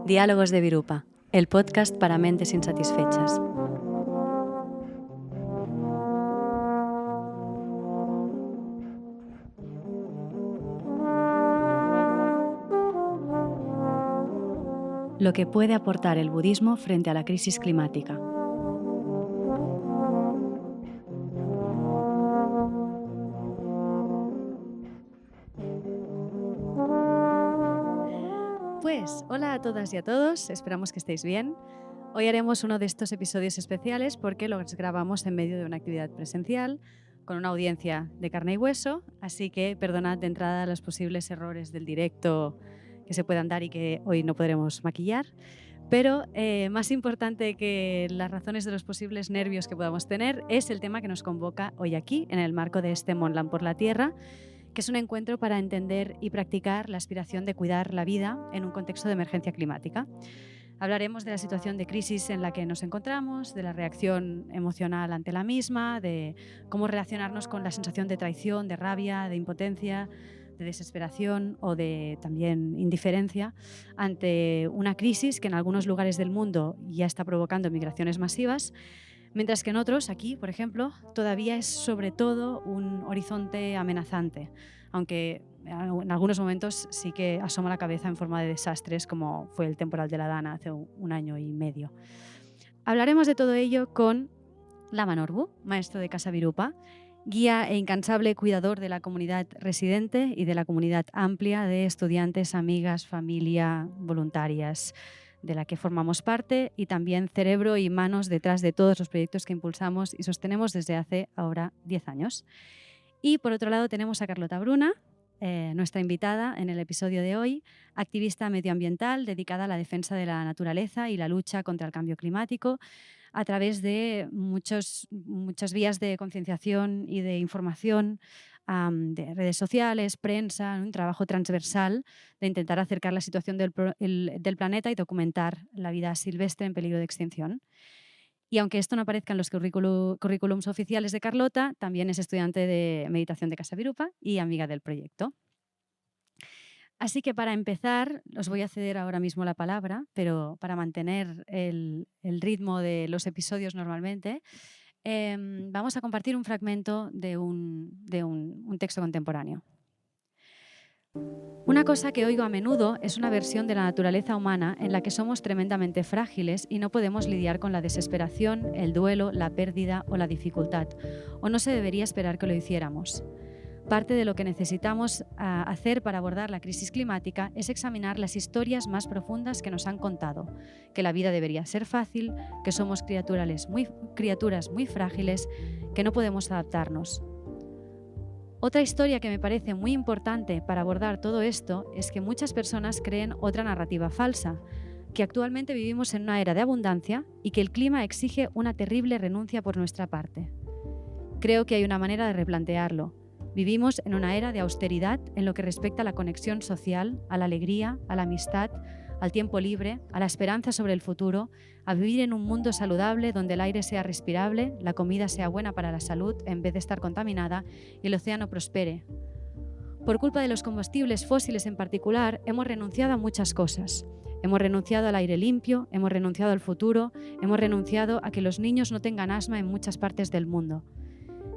Diálogos de Virupa, el podcast para mentes insatisfechas. Lo que puede aportar el budismo frente a la crisis climática. Pues, hola a todas y a todos, esperamos que estéis bien. Hoy haremos uno de estos episodios especiales porque los grabamos en medio de una actividad presencial con una audiencia de carne y hueso, así que perdonad de entrada los posibles errores del directo que se puedan dar y que hoy no podremos maquillar. Pero más importante que las razones de los posibles nervios que podamos tener es el tema que nos convoca hoy aquí, en el marco de este Monland por la Tierra, que es un encuentro para entender y practicar la aspiración de cuidar la vida en un contexto de emergencia climática. Hablaremos de la situación de crisis en la que nos encontramos, de la reacción emocional ante la misma, de cómo relacionarnos con la sensación de traición, de rabia, de impotencia, de desesperación o de también indiferencia ante una crisis que en algunos lugares del mundo ya está provocando migraciones masivas, mientras que en otros, aquí por ejemplo, todavía es sobre todo un horizonte amenazante, aunque en algunos momentos sí que asoma la cabeza en forma de desastres, como fue el temporal de la Dana hace un año y medio. Hablaremos de todo ello con Lama Norbu, maestro de Casa Virupa, guía e incansable cuidador de la comunidad residente y de la comunidad amplia de estudiantes, amigas, familia, voluntarias de la que formamos parte, y también cerebro y manos detrás de todos los proyectos que impulsamos y sostenemos desde hace ahora 10 años. Y por otro lado tenemos a Carlota Bruna, nuestra invitada en el episodio de hoy, activista medioambiental dedicada a la defensa de la naturaleza y la lucha contra el cambio climático a través de muchas vías de concienciación y de información, de redes sociales, prensa, un trabajo transversal de intentar acercar la situación del planeta y documentar la vida silvestre en peligro de extinción. Y aunque esto no aparezca en los currículums oficiales de Carlota, también es estudiante de meditación de Casa Virupa y amiga del proyecto. Así que para empezar, os voy a ceder ahora mismo la palabra, pero para mantener el ritmo de los episodios normalmente, vamos a compartir un fragmento de un texto contemporáneo. Una cosa que oigo a menudo es una versión de la naturaleza humana en la que somos tremendamente frágiles y no podemos lidiar con la desesperación, el duelo, la pérdida o la dificultad, o no se debería esperar que lo hiciéramos. Parte de lo que necesitamos hacer para abordar la crisis climática es examinar las historias más profundas que nos han contado, que la vida debería ser fácil, que somos criaturas muy frágiles, que no podemos adaptarnos. Otra historia que me parece muy importante para abordar todo esto es que muchas personas creen otra narrativa falsa, que actualmente vivimos en una era de abundancia y que el clima exige una terrible renuncia por nuestra parte. Creo que hay una manera de replantearlo. Vivimos en una era de austeridad en lo que respecta a la conexión social, a la alegría, a la amistad, al tiempo libre, a la esperanza sobre el futuro, a vivir en un mundo saludable donde el aire sea respirable, la comida sea buena para la salud en vez de estar contaminada y el océano prospere. Por culpa de los combustibles fósiles en particular, hemos renunciado a muchas cosas. Hemos renunciado al aire limpio, hemos renunciado al futuro, hemos renunciado a que los niños no tengan asma en muchas partes del mundo.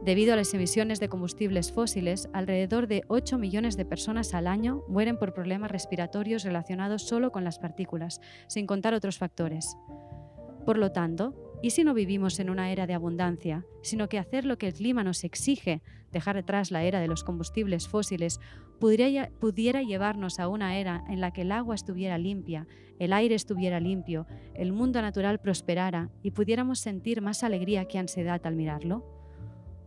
Debido a las emisiones de combustibles fósiles, alrededor de 8 millones de personas al año mueren por problemas respiratorios relacionados solo con las partículas, sin contar otros factores. Por lo tanto, ¿y si no vivimos en una era de abundancia, sino que hacer lo que el clima nos exige, dejar atrás la era de los combustibles fósiles, pudiera llevarnos a una era en la que el agua estuviera limpia, el aire estuviera limpio, el mundo natural prosperara y pudiéramos sentir más alegría que ansiedad al mirarlo?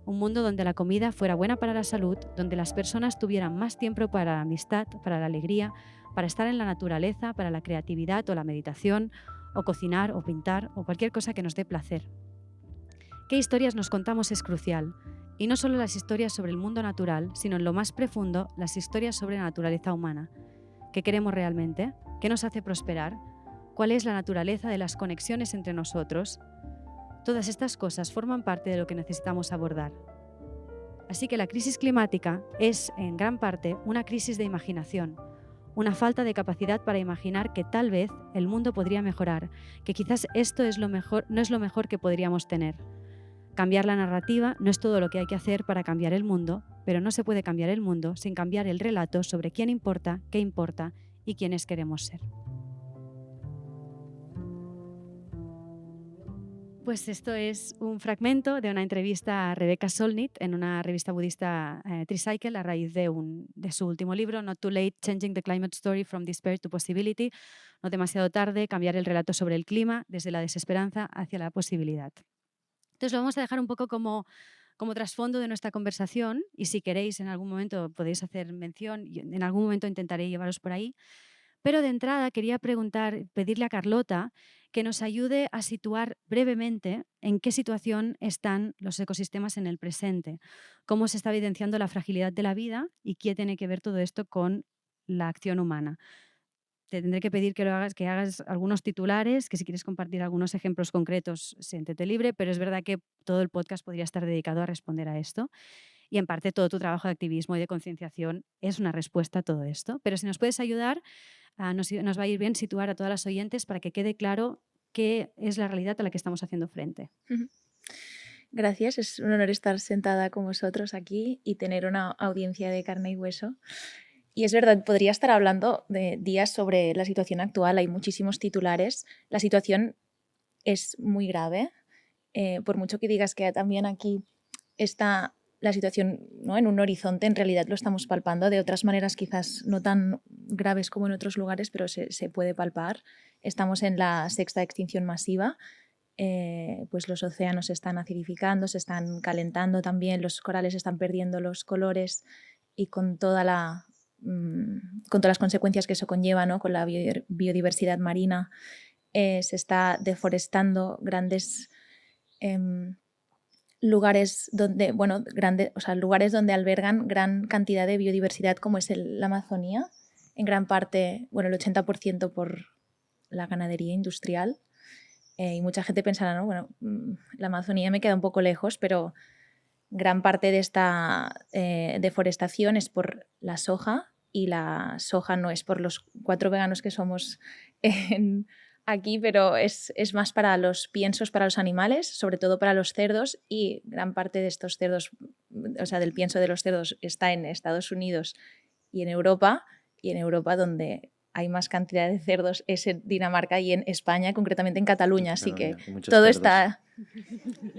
Un mundo donde la comida fuera buena para la salud, donde las personas tuvieran más tiempo para la amistad, para la alegría, para estar en la naturaleza, para la creatividad o la meditación, o cocinar o pintar o cualquier cosa que nos dé placer. ¿Qué historias nos contamos es crucial? Y no solo las historias sobre el mundo natural, sino en lo más profundo, las historias sobre la naturaleza humana. ¿Qué queremos realmente? ¿Qué nos hace prosperar? ¿Cuál es la naturaleza de las conexiones entre nosotros? Todas estas cosas forman parte de lo que necesitamos abordar. Así que la crisis climática es, en gran parte, una crisis de imaginación, una falta de capacidad para imaginar que tal vez el mundo podría mejorar, que quizás esto es no es lo mejor que podríamos tener. Cambiar la narrativa no es todo lo que hay que hacer para cambiar el mundo, pero no se puede cambiar el mundo sin cambiar el relato sobre quién importa, qué importa y quiénes queremos ser. Pues esto es un fragmento de una entrevista a Rebecca Solnit en una revista budista Tricycle a raíz de su último libro, Not Too Late, Changing the Climate Story from Despair to Possibility, no demasiado tarde, cambiar el relato sobre el clima desde la desesperanza hacia la posibilidad. Entonces lo vamos a dejar un poco como trasfondo de nuestra conversación y si queréis en algún momento podéis hacer mención y en algún momento intentaré llevaros por ahí. Pero de entrada quería pedirle a Carlota que nos ayude a situar brevemente en qué situación están los ecosistemas en el presente, cómo se está evidenciando la fragilidad de la vida y qué tiene que ver todo esto con la acción humana. Te tendré que pedir que hagas algunos titulares, que si quieres compartir algunos ejemplos concretos, siéntete libre, pero es verdad que todo el podcast podría estar dedicado a responder a esto. Y en parte todo tu trabajo de activismo y de concienciación es una respuesta a todo esto. Pero si nos puedes ayudar, nos va a ir bien situar a todas las oyentes para que quede claro qué es la realidad a la que estamos haciendo frente. Gracias, es un honor estar sentada con vosotros aquí y tener una audiencia de carne y hueso. Y es verdad, podría estar hablando de días sobre la situación actual, hay muchísimos titulares. La situación es muy grave, por mucho que digas que también aquí está la situación, ¿no?, en un horizonte, en realidad lo estamos palpando de otras maneras quizás no tan graves como en otros lugares, pero se puede palpar. Estamos en la 6ª extinción masiva. Pues los océanos se están acidificando, se están calentando también, los corales están perdiendo los colores y con todas las consecuencias que eso conlleva, ¿no?, con la biodiversidad marina, se está deforestando grandes lugares donde, lugares donde albergan gran cantidad de biodiversidad como es la Amazonía, en gran parte, el 80% por la ganadería industrial. Y mucha gente pensará, ¿no?, la Amazonía me queda un poco lejos, pero gran parte de esta deforestación es por la soja, y la soja no es por los 4 veganos que somos aquí, pero es más para los piensos, para los animales, sobre todo para los cerdos, y gran parte de estos cerdos, o sea, del pienso de los cerdos está en Estados Unidos y en Europa donde hay más cantidad de cerdos es en Dinamarca y en España, concretamente en Cataluña, así que todo cerdos está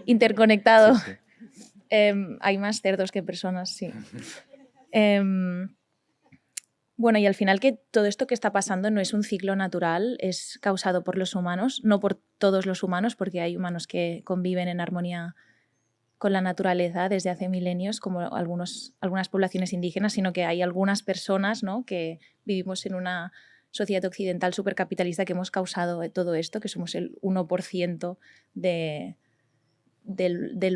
interconectado. Sí, sí. Hay más cerdos que personas, sí. Y al final que todo esto que está pasando no es un ciclo natural, es causado por los humanos, no por todos los humanos, porque hay humanos que conviven en armonía con la naturaleza desde hace milenios, como algunas poblaciones indígenas, sino que hay algunas personas, ¿no?, que vivimos en una sociedad occidental supercapitalista que hemos causado todo esto, que somos el 1% del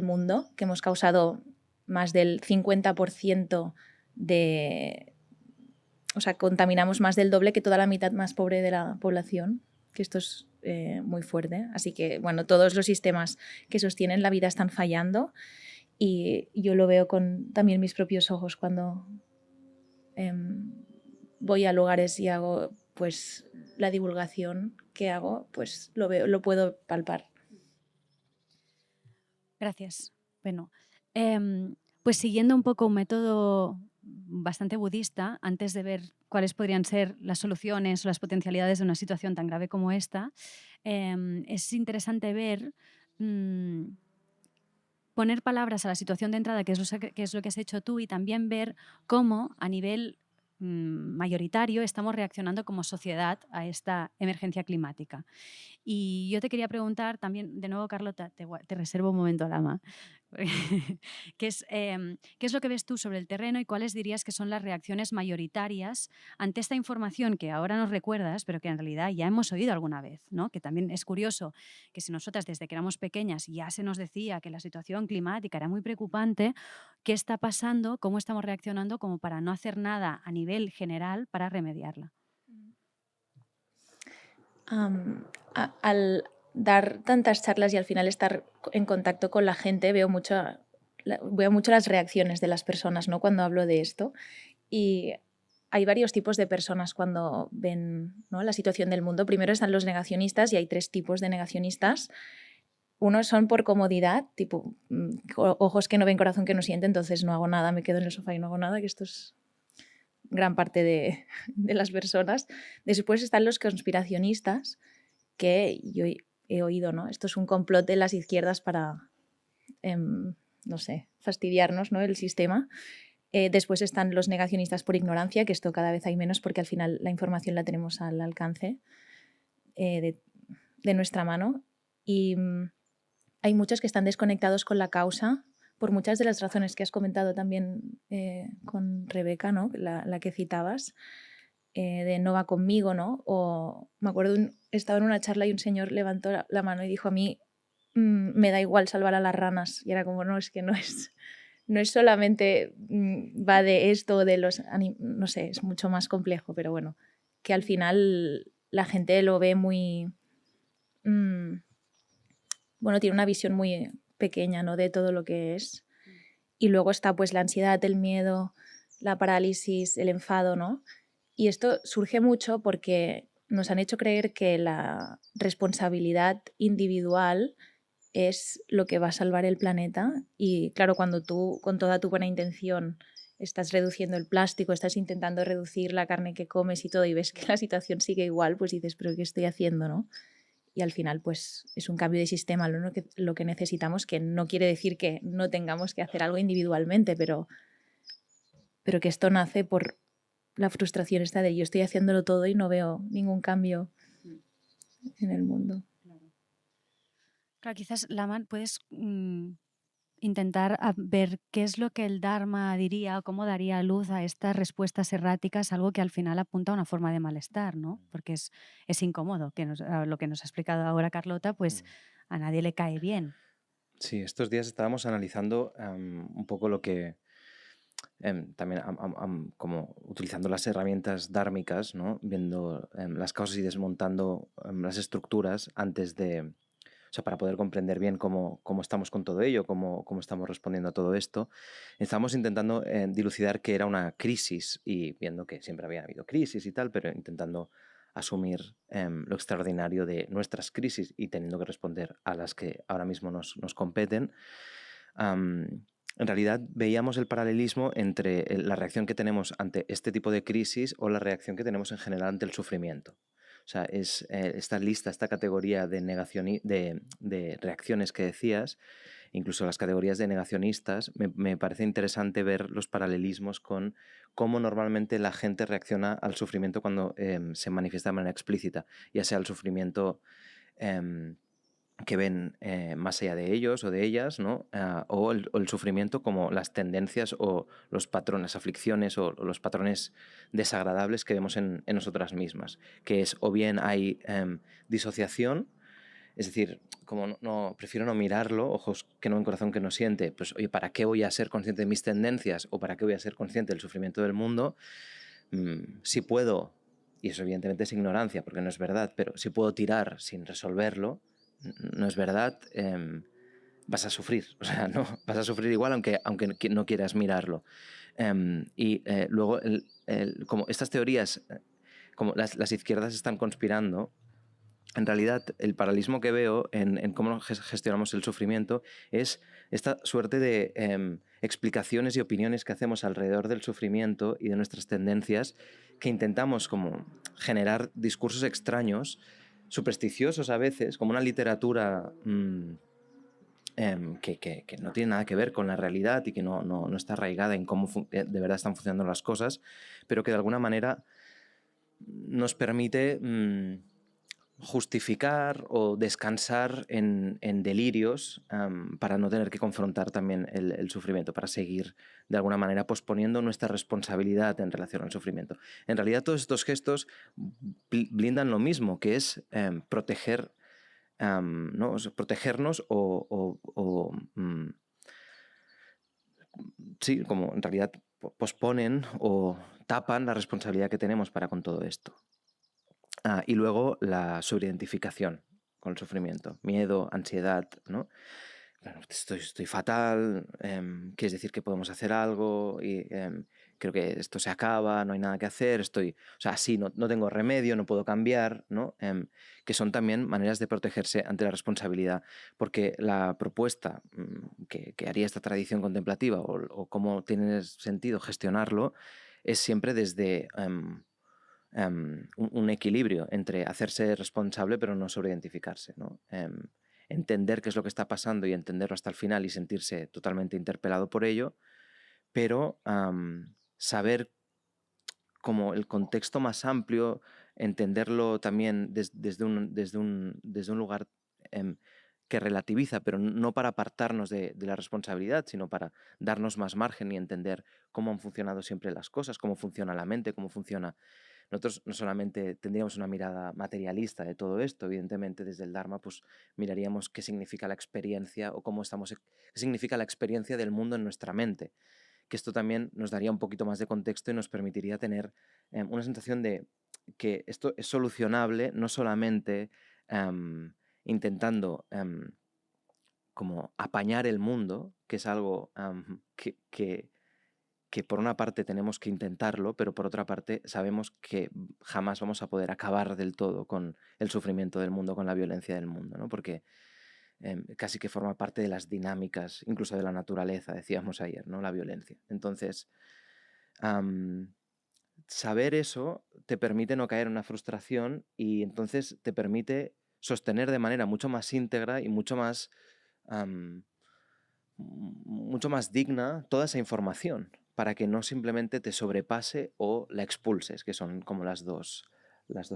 mundo, que hemos causado más del 50% contaminamos más del doble que toda la mitad más pobre de la población, que esto es muy fuerte. Así que, todos los sistemas que sostienen la vida están fallando y yo lo veo con también mis propios ojos cuando voy a lugares y hago pues la divulgación que hago, pues lo puedo palpar. Gracias. Bueno, pues siguiendo un poco un método bastante budista, antes de ver cuáles podrían ser las soluciones o las potencialidades de una situación tan grave como esta, es interesante ver, poner palabras a la situación de entrada, que es lo que has hecho tú, y también ver cómo a nivel mayoritario estamos reaccionando como sociedad a esta emergencia climática. Y yo te quería preguntar también, de nuevo, Carlota, te reservo un momento, Lama, ¿qué es lo que ves tú sobre el terreno y cuáles dirías que son las reacciones mayoritarias ante esta información que ahora nos recuerdas, pero que en realidad ya hemos oído alguna vez, ¿no? Que también es curioso que si nosotras desde que éramos pequeñas ya se nos decía que la situación climática era muy preocupante, ¿qué está pasando? ¿Cómo estamos reaccionando como para no hacer nada a nivel general para remediarla? Al dar tantas charlas y al final estar en contacto con la gente, veo mucho las reacciones de las personas, ¿no?, cuando hablo de esto. Y hay varios tipos de personas cuando ven, ¿no?, la situación del mundo. Primero están los negacionistas y hay 3 tipos de negacionistas. Unos son por comodidad, tipo ojos que no ven, corazón que no siente, entonces no hago nada, me quedo en el sofá y no hago nada, que esto es gran parte de las personas. Después están los conspiracionistas, que yo he oído, ¿no? Esto es un complot de las izquierdas para, no sé, fastidiarnos, ¿no?, el sistema. Después están los negacionistas por ignorancia, que esto cada vez hay menos porque al final la información la tenemos al alcance de nuestra mano. Y hay muchos que están desconectados con la causa por muchas de las razones que has comentado también con Rebeca, ¿no?, la que citabas, de no va conmigo, ¿no? O me acuerdo, estaba en una charla y un señor levantó la mano y dijo: a mí me da igual salvar a las ranas. Y era como, no, es que no es solamente va de esto o de los... No sé, es mucho más complejo, pero bueno, que al final la gente lo ve muy... bueno, tiene una visión muy pequeña, ¿no?, de todo lo que es. Y luego está pues la ansiedad, el miedo, la parálisis, el enfado, ¿no? Y esto surge mucho porque nos han hecho creer que la responsabilidad individual es lo que va a salvar el planeta. Y claro, cuando tú con toda tu buena intención estás reduciendo el plástico, estás intentando reducir la carne que comes y todo, y ves que la situación sigue igual, pues dices, ¿pero qué estoy haciendo, no? Y al final pues es un cambio de sistema lo que necesitamos, que no quiere decir que no tengamos que hacer algo individualmente, pero que esto nace por la frustración esta de yo estoy haciéndolo todo y no veo ningún cambio en el mundo. Claro, quizás, Laman, puedes intentar ver qué es lo que el Dharma diría o cómo daría luz a estas respuestas erráticas, algo que al final apunta a una forma de malestar, ¿no? Porque es incómodo, lo que nos ha explicado ahora Carlota, pues a nadie le cae bien. Sí, estos días estábamos analizando un poco lo que también como utilizando las herramientas dármicas, ¿no?, viendo las causas y desmontando las estructuras antes de, o sea, para poder comprender bien cómo estamos con todo ello, cómo estamos respondiendo a todo esto. Estamos intentando dilucidar qué era una crisis y viendo que siempre había habido crisis y tal, pero intentando asumir lo extraordinario de nuestras crisis y teniendo que responder a las que ahora mismo nos competen. En realidad veíamos el paralelismo entre la reacción que tenemos ante este tipo de crisis o la reacción que tenemos en general ante el sufrimiento. O sea, es esta lista, esta categoría de reacciones que decías, incluso las categorías de negacionistas, me parece interesante ver los paralelismos con cómo normalmente la gente reacciona al sufrimiento cuando se manifiesta de manera explícita, ya sea el sufrimiento que ven más allá de ellos o de ellas, ¿no? O el sufrimiento como las tendencias o los patrones, aflicciones o los patrones desagradables que vemos en nosotras mismas, que es o bien hay disociación, es decir, como prefiero no mirarlo, ojos que no ven, corazón que no siente, pues oye, ¿para qué voy a ser consciente de mis tendencias o para qué voy a ser consciente del sufrimiento del mundo? Si puedo, y eso evidentemente es ignorancia porque no es verdad, pero si puedo tirar sin resolverlo, no es verdad, vas a sufrir, o sea, no, vas a sufrir igual aunque no quieras mirarlo. Luego, como estas teorías, como las izquierdas están conspirando, en realidad el paralelismo que veo en cómo gestionamos el sufrimiento es esta suerte de explicaciones y opiniones que hacemos alrededor del sufrimiento y de nuestras tendencias, que intentamos como generar discursos extraños, supersticiosos a veces, como una literatura que no tiene nada que ver con la realidad y que no está arraigada en cómo de verdad están funcionando las cosas, pero que de alguna manera nos permite justificar o descansar en delirios para no tener que confrontar también el sufrimiento, para seguir de alguna manera posponiendo nuestra responsabilidad en relación al sufrimiento. En realidad todos estos gestos blindan lo mismo, que es proteger, ¿no? O sea, protegernos sí, como en realidad posponen o tapan la responsabilidad que tenemos para con todo esto. Y luego la sobreidentificación con el sufrimiento, miedo, ansiedad, ¿no? Bueno, estoy fatal, ¿quieres decir que podemos hacer algo? Y creo que esto se acaba, no hay nada que hacer, o sea, sí, no tengo remedio, no puedo cambiar, ¿no? Que son también maneras de protegerse ante la responsabilidad, porque la propuesta que haría esta tradición contemplativa o cómo tiene sentido gestionarlo es siempre desde un equilibrio entre hacerse responsable pero no sobreidentificarse, ¿no? Entender qué es lo que está pasando y entenderlo hasta el final y sentirse totalmente interpelado por ello, pero saber como el contexto más amplio, entenderlo también desde un lugar que relativiza, pero no para apartarnos de la responsabilidad, sino para darnos más margen y entender cómo han funcionado siempre las cosas, cómo funciona la mente, cómo funciona. Nosotros no solamente tendríamos una mirada materialista de todo esto, evidentemente desde el Dharma pues miraríamos qué significa la experiencia o qué significa la experiencia del mundo en nuestra mente, que esto también nos daría un poquito más de contexto y nos permitiría tener una sensación de que esto es solucionable no solamente intentando como apañar el mundo, que es algo que por una parte tenemos que intentarlo, pero por otra parte sabemos que jamás vamos a poder acabar del todo con el sufrimiento del mundo, con la violencia del mundo, ¿no? Porque casi que forma parte de las dinámicas, incluso de la naturaleza, decíamos ayer, ¿no? La violencia. Entonces, saber eso te permite no caer en una frustración y entonces te permite sostener de manera mucho más íntegra y mucho más digna toda esa información para que no simplemente te sobrepase o la expulses, que son como las dos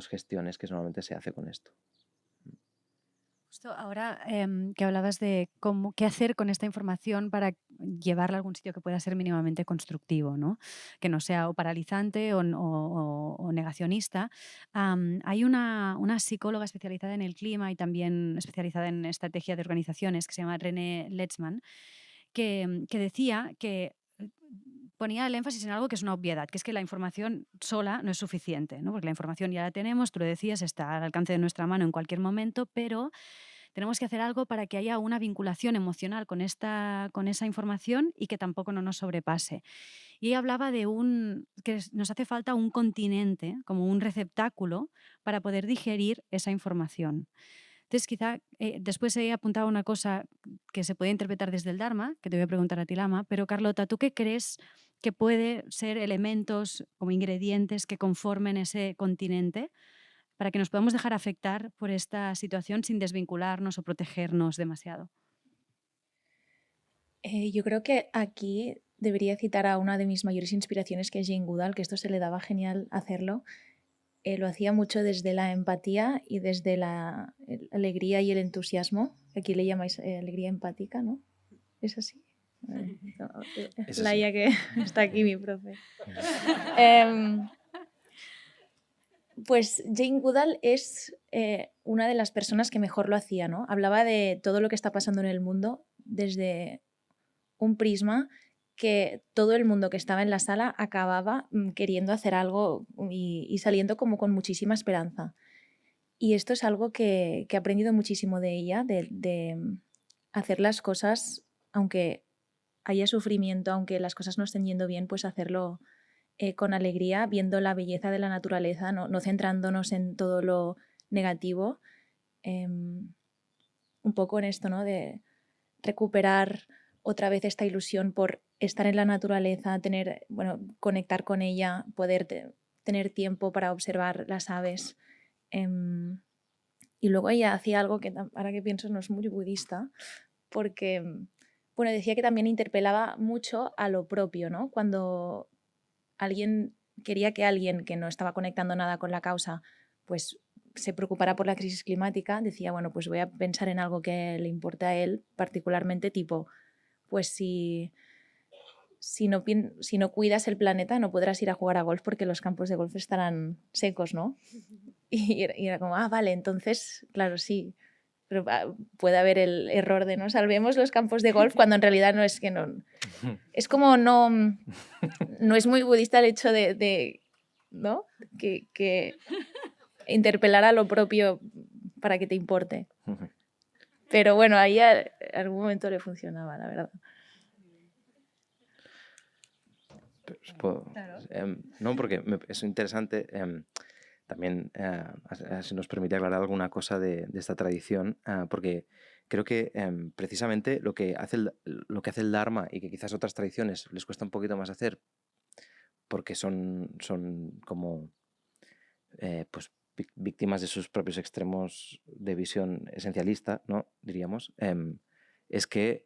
gestiones que normalmente se hace con esto. Justo ahora que hablabas de qué hacer con esta información para llevarla a algún sitio que pueda ser mínimamente constructivo, ¿no? Que no sea o paralizante o negacionista. Hay una psicóloga especializada en el clima y también especializada en estrategia de organizaciones que se llama René Letzmann, que decía que ponía el énfasis en algo que es una obviedad, que es que la información sola no es suficiente, ¿no? Porque la información ya la tenemos, tú lo decías, está al alcance de nuestra mano en cualquier momento, pero tenemos que hacer algo para que haya una vinculación emocional con esa información y que tampoco no nos sobrepase. Y ella hablaba de que nos hace falta un continente, como un receptáculo, para poder digerir esa información. Entonces, quizá después ella apuntaba una cosa que se puede interpretar desde el Dharma, que te voy a preguntar a ti, Lama, pero Carlota, ¿tú qué crees que puede ser elementos como ingredientes que conformen ese continente para que nos podamos dejar afectar por esta situación sin desvincularnos o protegernos demasiado? Yo creo que aquí debería citar a una de mis mayores inspiraciones, que es Jane Goodall, que esto se le daba genial hacerlo. Lo hacía mucho desde la empatía y desde la alegría y el entusiasmo. Aquí le llamáis alegría empática, ¿no? ¿Es así? Es Laia, así. que está aquí, mi profe. Pues Jane Goodall es una de las personas que mejor lo hacía, ¿no? Hablaba de todo lo que está pasando en el mundo desde un prisma que todo el mundo que estaba en la sala acababa queriendo hacer algo y saliendo como con muchísima esperanza. Y esto es algo que he aprendido muchísimo de ella, de hacer las cosas, aunque haya sufrimiento, aunque las cosas no estén yendo bien, pues hacerlo con alegría, viendo la belleza de la naturaleza, no centrándonos en todo lo negativo. Un poco en esto, ¿no? De recuperar otra vez esta ilusión por estar en la naturaleza, conectar con ella, poder tener tiempo para observar las aves. Y luego ella hacía algo que, ahora que pienso, no es muy budista, porque decía que también interpelaba mucho a lo propio, ¿no? Cuando alguien quería que alguien que no estaba conectando nada con la causa, pues se preocupara por la crisis climática, decía, bueno, pues voy a pensar en algo que le importe a él particularmente, tipo, pues si no cuidas el planeta no podrás ir a jugar a golf porque los campos de golf estarán secos, ¿no? Y era como, vale, entonces, claro, sí, pero puede haber el error de no salvemos los campos de golf cuando en realidad no es que no... Es como no es muy budista el hecho de ¿no? Que interpelar a lo propio para que te importe. Pero bueno, ahí a algún momento le funcionaba, la verdad. Claro. No, porque es interesante. También si nos permite aclarar alguna cosa de esta tradición, porque creo que precisamente lo que hace el Dharma y que quizás otras tradiciones les cuesta un poquito más hacer porque son como pues víctimas de sus propios extremos de visión esencialista, ¿no? Diríamos, es que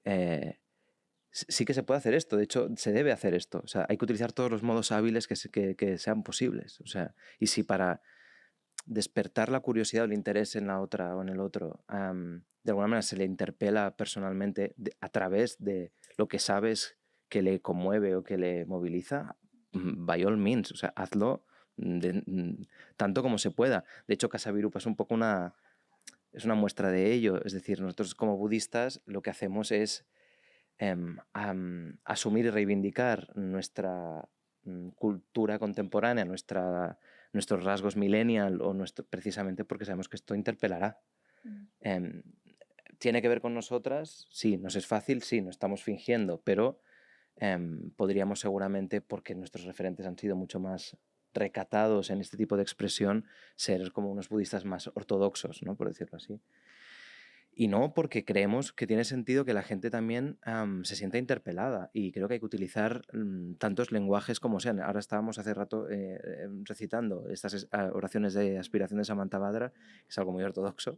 sí que se puede hacer esto. De hecho, se debe hacer esto. O sea, hay que utilizar todos los modos hábiles que sean posibles. O sea, y si para despertar la curiosidad o el interés en la otra o en el otro, de alguna manera se le interpela personalmente a través de lo que sabes que le conmueve o que le moviliza, by all means, o sea, hazlo tanto como se pueda. De hecho, Casa Virupa es un poco una muestra de ello. Es decir, nosotros como budistas lo que hacemos es asumir y reivindicar nuestra cultura contemporánea, nuestros rasgos millennial o precisamente porque sabemos que esto interpelará. ¿Tiene que ver con nosotras? Sí. ¿Nos es fácil? Sí, no estamos fingiendo, pero podríamos seguramente, porque nuestros referentes han sido mucho más recatados en este tipo de expresión, ser como unos budistas más ortodoxos, ¿no? Por decirlo así. Y no, porque creemos que tiene sentido que la gente también se sienta interpelada, y creo que hay que utilizar tantos lenguajes como sean. Ahora estábamos hace rato recitando estas oraciones de aspiración de Samantabhadra, que es algo muy ortodoxo,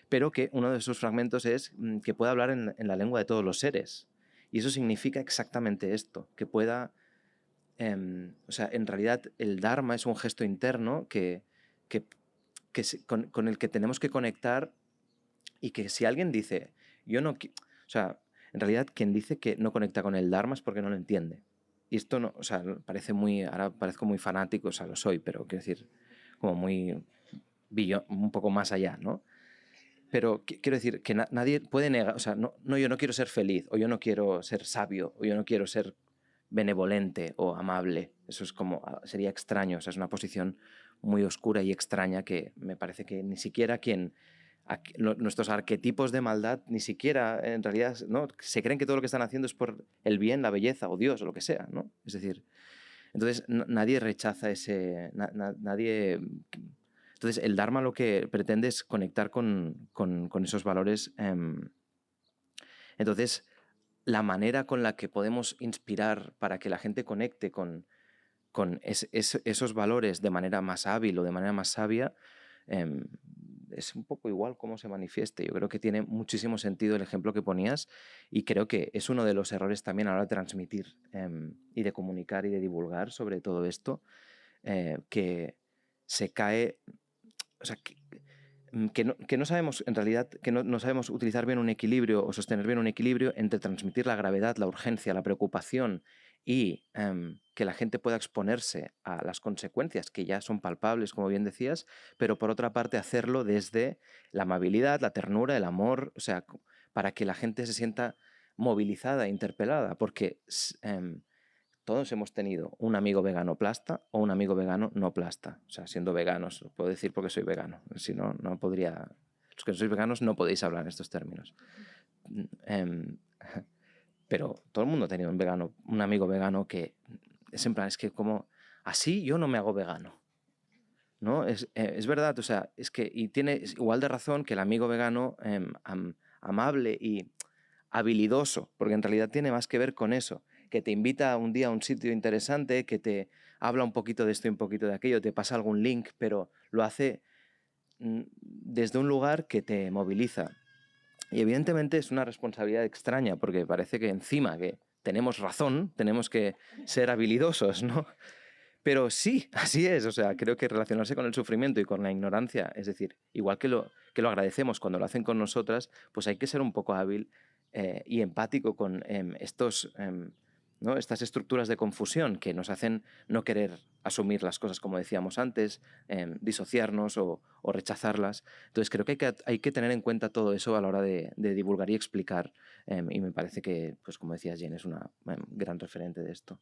pero que uno de sus fragmentos es que pueda hablar en la lengua de todos los seres. Y eso significa exactamente esto, que pueda... o sea, en realidad el Dharma es un gesto interno con el que tenemos que conectar. Y que si alguien dice, o sea, en realidad quien dice que no conecta con el Dharma es porque no lo entiende. Y esto no, o sea, ahora parezco muy fanático, o sea, lo soy, pero quiero decir, como muy, un poco más allá, ¿no? Pero quiero decir que nadie puede negar, o sea, yo no quiero ser feliz, o yo no quiero ser sabio, o yo no quiero ser benevolente o amable. Eso es sería extraño, o sea, es una posición muy oscura y extraña que me parece que ni siquiera nuestros arquetipos de maldad ni siquiera en realidad, ¿no? Se creen que todo lo que están haciendo es por el bien, la belleza o Dios o lo que sea, ¿no? Es decir, entonces nadie rechaza nadie. Entonces el Dharma lo que pretende es conectar con esos valores. Entonces la manera con la que podemos inspirar para que la gente conecte con esos valores de manera más hábil o de manera más sabia, es un poco igual cómo se manifieste. Yo creo que tiene muchísimo sentido el ejemplo que ponías, y creo que es uno de los errores también a la hora de transmitir y de comunicar y de divulgar sobre todo esto, que se cae, o sea, que no sabemos, en realidad, que no sabemos utilizar bien un equilibrio o sostener bien un equilibrio entre transmitir la gravedad, la urgencia, la preocupación y que la gente pueda exponerse a las consecuencias que ya son palpables, como bien decías, pero por otra parte hacerlo desde la amabilidad, la ternura, el amor, o sea, para que la gente se sienta movilizada, interpelada, porque todos hemos tenido un amigo vegano plasta o un amigo vegano no plasta. O sea, siendo veganos, lo puedo decir porque soy vegano. Si no, no podría... Los que no sois veganos no podéis hablar en estos términos. Pero todo el mundo ha tenido un amigo vegano que es en plan, es que como así yo no me hago vegano, ¿no? Es verdad, o sea, es que y tiene igual de razón que el amigo vegano amable y habilidoso, porque en realidad tiene más que ver con eso, que te invita un día a un sitio interesante, que te habla un poquito de esto y un poquito de aquello, te pasa algún link, pero lo hace desde un lugar que te moviliza. Y evidentemente es una responsabilidad extraña, porque parece que encima que tenemos razón, tenemos que ser habilidosos, ¿no? Pero sí, así es. O sea, creo que relacionarse con el sufrimiento y con la ignorancia, es decir, igual que lo agradecemos cuando lo hacen con nosotras, pues hay que ser un poco hábil y empático con ¿no? estas estructuras de confusión que nos hacen no querer asumir las cosas, como decíamos antes, disociarnos o rechazarlas. Entonces creo que hay que tener en cuenta todo eso a la hora de divulgar y explicar, y me parece que, pues como decías, Jen es una gran referente de esto.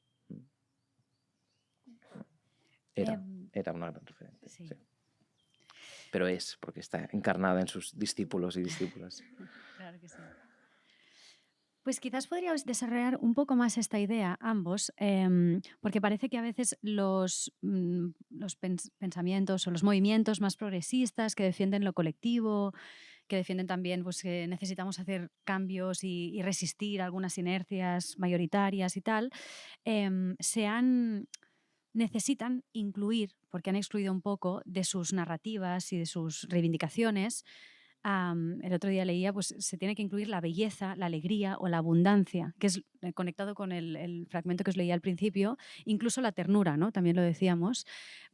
Era una gran referente. Sí. Sí. Pero porque está encarnada en sus discípulos y discípulas. Claro que sí. Pues quizás podríais desarrollar un poco más esta idea ambos, porque parece que a veces los pensamientos o los movimientos más progresistas que defienden lo colectivo, que defienden también pues, que necesitamos hacer cambios y resistir algunas inercias mayoritarias y tal, necesitan incluir, porque han excluido un poco de sus narrativas y de sus reivindicaciones. El otro día leía, pues se tiene que incluir la belleza, la alegría o la abundancia, que es conectado con el fragmento que os leía al principio, incluso la ternura, ¿no? También lo decíamos,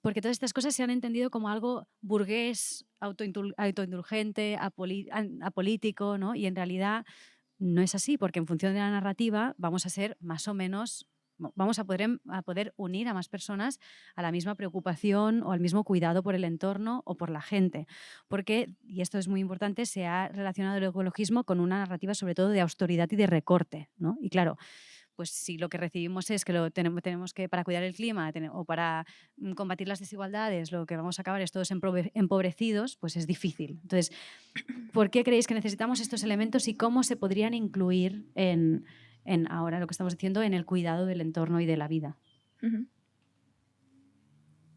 porque todas estas cosas se han entendido como algo burgués, autoindulgente, apolítico, ¿no? Y en realidad no es así, porque en función de la narrativa vamos a ser más o menos, vamos a poder unir a más personas a la misma preocupación o al mismo cuidado por el entorno o por la gente. Porque, y esto es muy importante, se ha relacionado el ecologismo con una narrativa sobre todo de austeridad y de recorte, ¿no? Y claro, pues si lo que recibimos es que tenemos que, para cuidar el clima o para combatir las desigualdades, lo que vamos a acabar es todos empobrecidos, pues es difícil. Entonces, ¿por qué creéis que necesitamos estos elementos y cómo se podrían incluir en ahora lo que estamos diciendo, en el cuidado del entorno y de la vida? Ujú.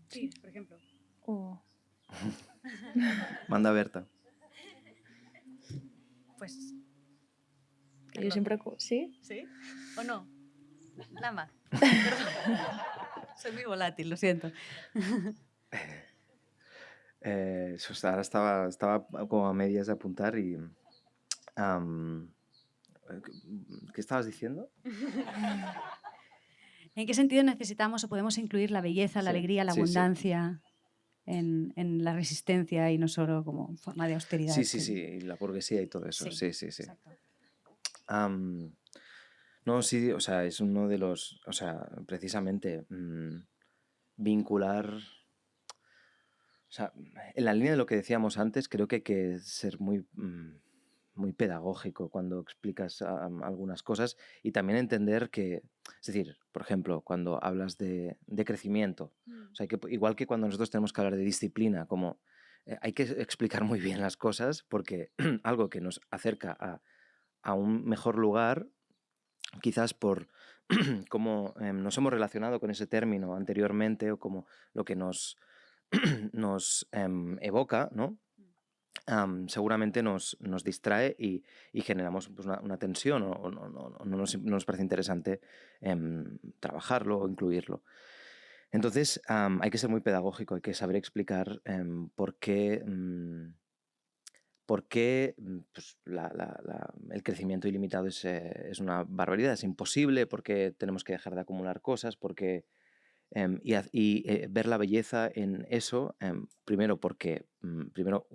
Sí, por ejemplo. O- Manda Berta. Pues, yo siempre... ¿Sí? ¿sí? ¿O no? Lama. Perdón. Soy muy volátil, lo siento. Ahora estaba como a medias de apuntar y... ¿qué estabas diciendo? ¿En qué sentido necesitamos o podemos incluir la belleza, la Sí, alegría, la sí, sí. abundancia en la resistencia y no solo como forma de austeridad? Sí, sí, sí, y la burguesía y todo eso. Sí, sí, sí. Exacto. No, sí, o sea, es uno de los, o sea, precisamente vincular, o sea, en la línea de lo que decíamos antes, creo que hay que ser muy pedagógico cuando explicas algunas cosas y también entender que, es decir, por ejemplo, cuando hablas de crecimiento, o sea, que igual que cuando nosotros tenemos que hablar de disciplina, como hay que explicar muy bien las cosas porque algo que nos acerca a un mejor lugar, quizás por cómo nos hemos relacionado con ese término anteriormente o como lo que nos, nos evoca, ¿no? Seguramente nos distrae y generamos pues, una tensión o no nos parece interesante trabajarlo o incluirlo. Entonces hay que ser muy pedagógico, hay que saber explicar por qué pues, el crecimiento ilimitado es una barbaridad, es imposible, por qué tenemos que dejar de acumular cosas, ver la belleza en eso, primero porque primero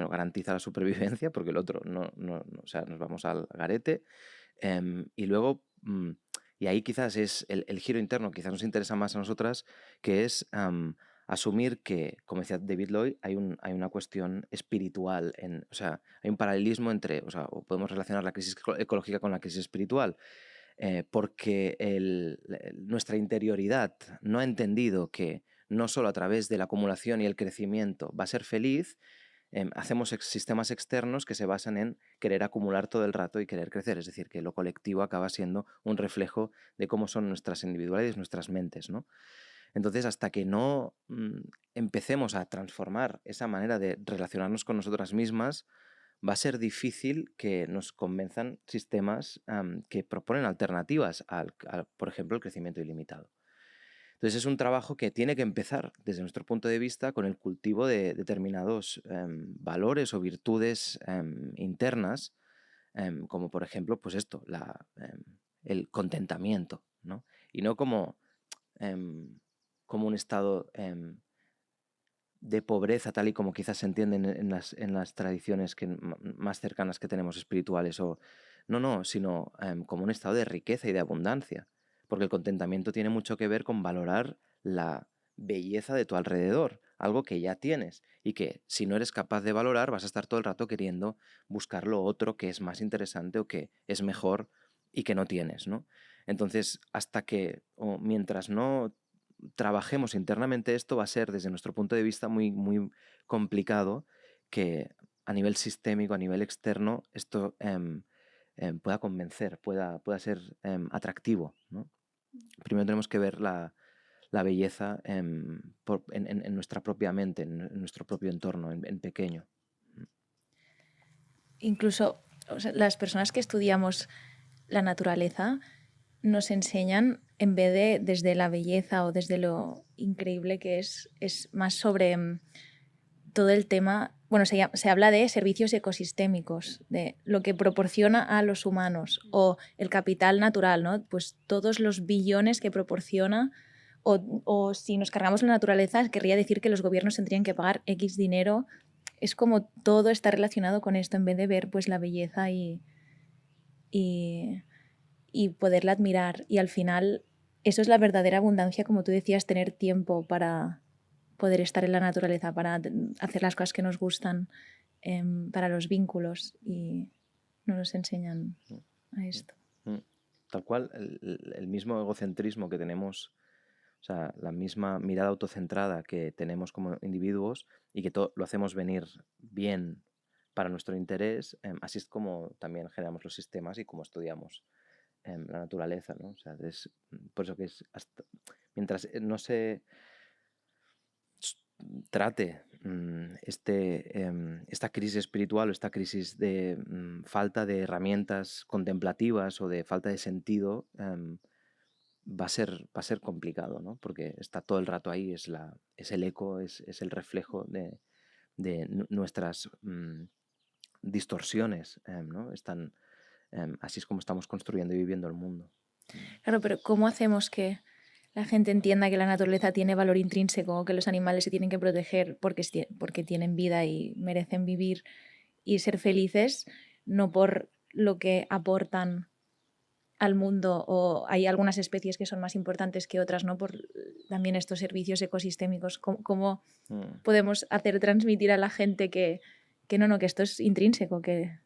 garantiza la supervivencia, porque el otro o sea, nos vamos al garete, y luego, y ahí quizás es el giro interno, quizás nos interesa más a nosotras, que es asumir que, como decía David Lloyd, hay una cuestión espiritual, o sea, hay un paralelismo entre, o podemos relacionar la crisis ecológica con la crisis espiritual, porque nuestra interioridad no ha entendido que no solo a través de la acumulación y el crecimiento va a ser feliz, hacemos sistemas externos que se basan en querer acumular todo el rato y querer crecer, es decir, que lo colectivo acaba siendo un reflejo de cómo son nuestras individualidades, nuestras mentes, ¿no? Entonces, hasta que no empecemos a transformar esa manera de relacionarnos con nosotras mismas, va a ser difícil que nos convenzan sistemas que proponen alternativas por ejemplo, el crecimiento ilimitado. Entonces es un trabajo que tiene que empezar, desde nuestro punto de vista, con el cultivo de determinados valores o virtudes internas, como por ejemplo, pues esto, el contentamiento, ¿no? Y no como un estado de pobreza, tal y como quizás se entienden en las tradiciones más cercanas que tenemos espirituales, sino como un estado de riqueza y de abundancia, porque el contentamiento tiene mucho que ver con valorar la belleza de tu alrededor, algo que ya tienes y que si no eres capaz de valorar vas a estar todo el rato queriendo buscar lo otro que es más interesante o que es mejor y que no tienes, ¿no? Entonces, mientras no trabajemos internamente esto, va a ser, desde nuestro punto de vista, muy, muy complicado que a nivel sistémico, a nivel externo, esto pueda convencer, pueda ser atractivo, ¿no? Primero tenemos que ver la belleza en nuestra propia mente, en nuestro propio entorno, en pequeño. Incluso, o sea, las personas que estudiamos la naturaleza nos enseñan, en vez de desde la belleza o desde lo increíble que es más sobre todo el tema. Bueno, se habla de servicios ecosistémicos, de lo que proporciona a los humanos, o el capital natural, ¿no? Pues todos los billones que proporciona, o si nos cargamos la naturaleza, querría decir que los gobiernos tendrían que pagar X dinero. Es como todo está relacionado con esto, en vez de ver pues la belleza y poderla admirar. Y al final, eso es la verdadera abundancia, como tú decías, tener tiempo para poder estar en la naturaleza, para hacer las cosas que nos gustan, para los vínculos, y no nos enseñan a esto. Tal cual, el mismo egocentrismo que tenemos, o sea, la misma mirada autocentrada que tenemos como individuos y que todo lo hacemos venir bien para nuestro interés, así es como también generamos los sistemas y como estudiamos la naturaleza, ¿no? O sea, es por eso que es mientras no se trate esta crisis espiritual o esta crisis de falta de herramientas contemplativas o de falta de sentido, va a ser complicado, ¿no? Porque está todo el rato ahí, es el eco, es el reflejo de nuestras distorsiones, ¿no? Así es como estamos construyendo y viviendo el mundo. Claro, pero ¿cómo hacemos que la gente entienda que la naturaleza tiene valor intrínseco, que los animales se tienen que proteger porque tienen vida y merecen vivir y ser felices, no por lo que aportan al mundo, o hay algunas especies que son más importantes que otras, ¿no? Por también estos servicios ecosistémicos? ¿Cómo podemos hacer transmitir a la gente que no, que esto es intrínseco? Que...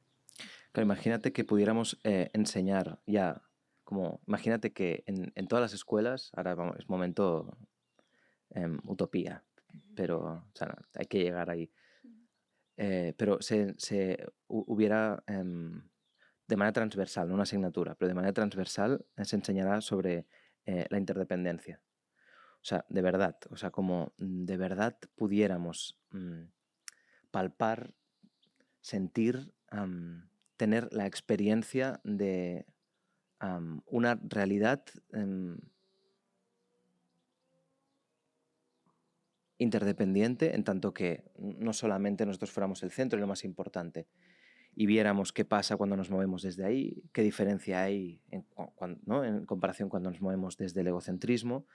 Claro, imagínate que pudiéramos enseñar ya, como imagínate que en todas las escuelas, ahora es momento utopía, pero o sea, hay que llegar ahí. Pero hubiera de manera transversal, no una asignatura, pero de manera transversal se enseñará sobre la interdependencia. O sea, de verdad, o sea, como de verdad pudiéramos palpar, sentir, tener la experiencia de una realidad interdependiente, en tanto que no solamente nosotros fuéramos el centro y lo más importante, y viéramos qué pasa cuando nos movemos desde ahí, qué diferencia hay ¿no? en comparación cuando nos movemos desde el egocentrismo,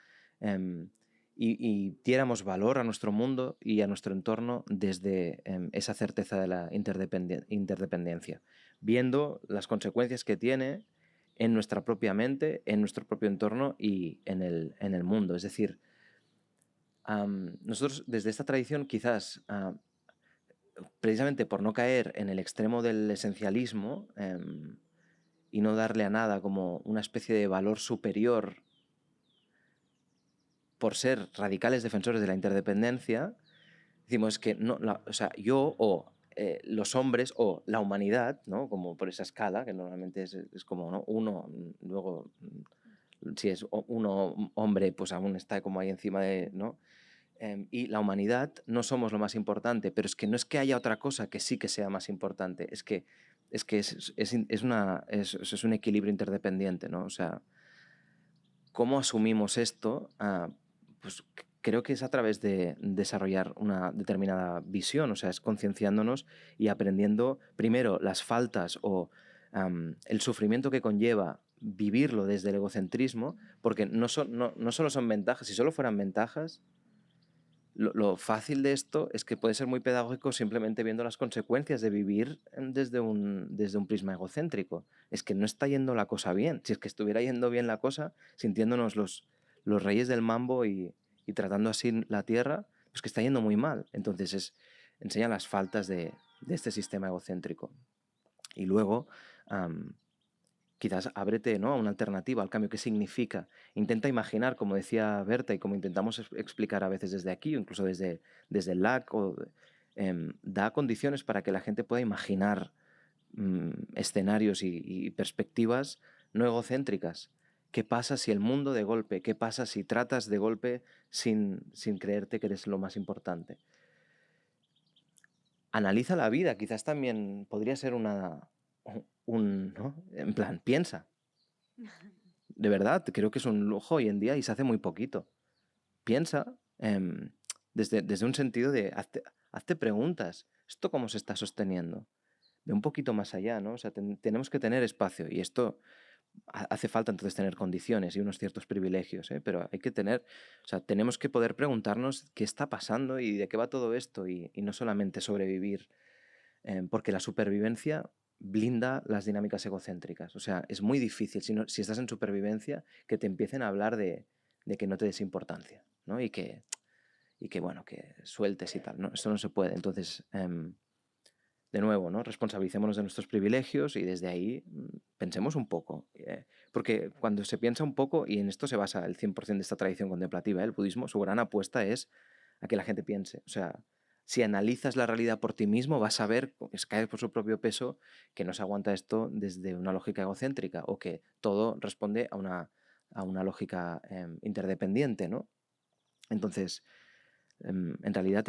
y diéramos valor a nuestro mundo y a nuestro entorno desde esa certeza de la interdependencia, viendo las consecuencias que tiene en nuestra propia mente, en nuestro propio entorno y en el mundo. Es decir, nosotros desde esta tradición quizás precisamente por no caer en el extremo del esencialismo y no darle a nada como una especie de valor superior por ser radicales defensores de la interdependencia, decimos que no, o sea, yo o los hombres o la humanidad, ¿no? Como por esa escala, que normalmente es como, ¿no? Uno, luego, si es uno hombre, pues aún está como ahí encima de, ¿no? Y la humanidad no somos lo más importante, pero es que no es que haya otra cosa que sí que sea más importante, es un equilibrio interdependiente, ¿no? O sea, ¿cómo asumimos esto? Pues creo que es a través de desarrollar una determinada visión, o sea, es concienciándonos y aprendiendo primero las faltas o el sufrimiento que conlleva vivirlo desde el egocentrismo, porque no solo son ventajas, si solo fueran ventajas, lo fácil de esto es que puede ser muy pedagógico simplemente viendo las consecuencias de vivir desde un prisma egocéntrico. Es que no está yendo la cosa bien. Si es que estuviera yendo bien la cosa, sintiéndonos los reyes del mambo y tratando así la tierra, pues que está yendo muy mal. Entonces enseña las faltas de este sistema egocéntrico. Y luego quizás ábrete, ¿no?, a una alternativa al cambio. ¿Qué significa? Intenta imaginar, como decía Berta y como intentamos explicar a veces desde aquí o incluso desde el LAC, da condiciones para que la gente pueda imaginar escenarios y perspectivas no egocéntricas. ¿Qué pasa si el mundo de golpe? ¿Qué pasa si tratas de golpe sin creerte que eres lo más importante? Analiza la vida, quizás también podría ser ¿no? En plan, piensa. De verdad, creo que es un lujo hoy en día y se hace muy poquito. Piensa desde un sentido de hazte preguntas. ¿Esto cómo se está sosteniendo? De un poquito más allá, ¿no? O sea, tenemos que tener espacio y esto hace falta entonces tener condiciones y unos ciertos privilegios, ¿eh? Pero hay que tener, o sea, tenemos que poder preguntarnos qué está pasando y de qué va todo esto y no solamente sobrevivir, porque la supervivencia blinda las dinámicas egocéntricas. O sea, es muy difícil si estás en supervivencia que te empiecen a hablar de que no te des importancia, ¿no? Y que bueno, que sueltes y tal, ¿no? Esto no se puede. Entonces, de nuevo, ¿no? Responsabilicémonos de nuestros privilegios y desde ahí pensemos un poco. Porque cuando se piensa un poco, y en esto se basa el 100% de esta tradición contemplativa, el budismo, su gran apuesta es a que la gente piense. O sea, si analizas la realidad por ti mismo, vas a ver, caes por su propio peso, que no se aguanta esto desde una lógica egocéntrica o que todo responde a una lógica interdependiente, ¿no? Entonces, en realidad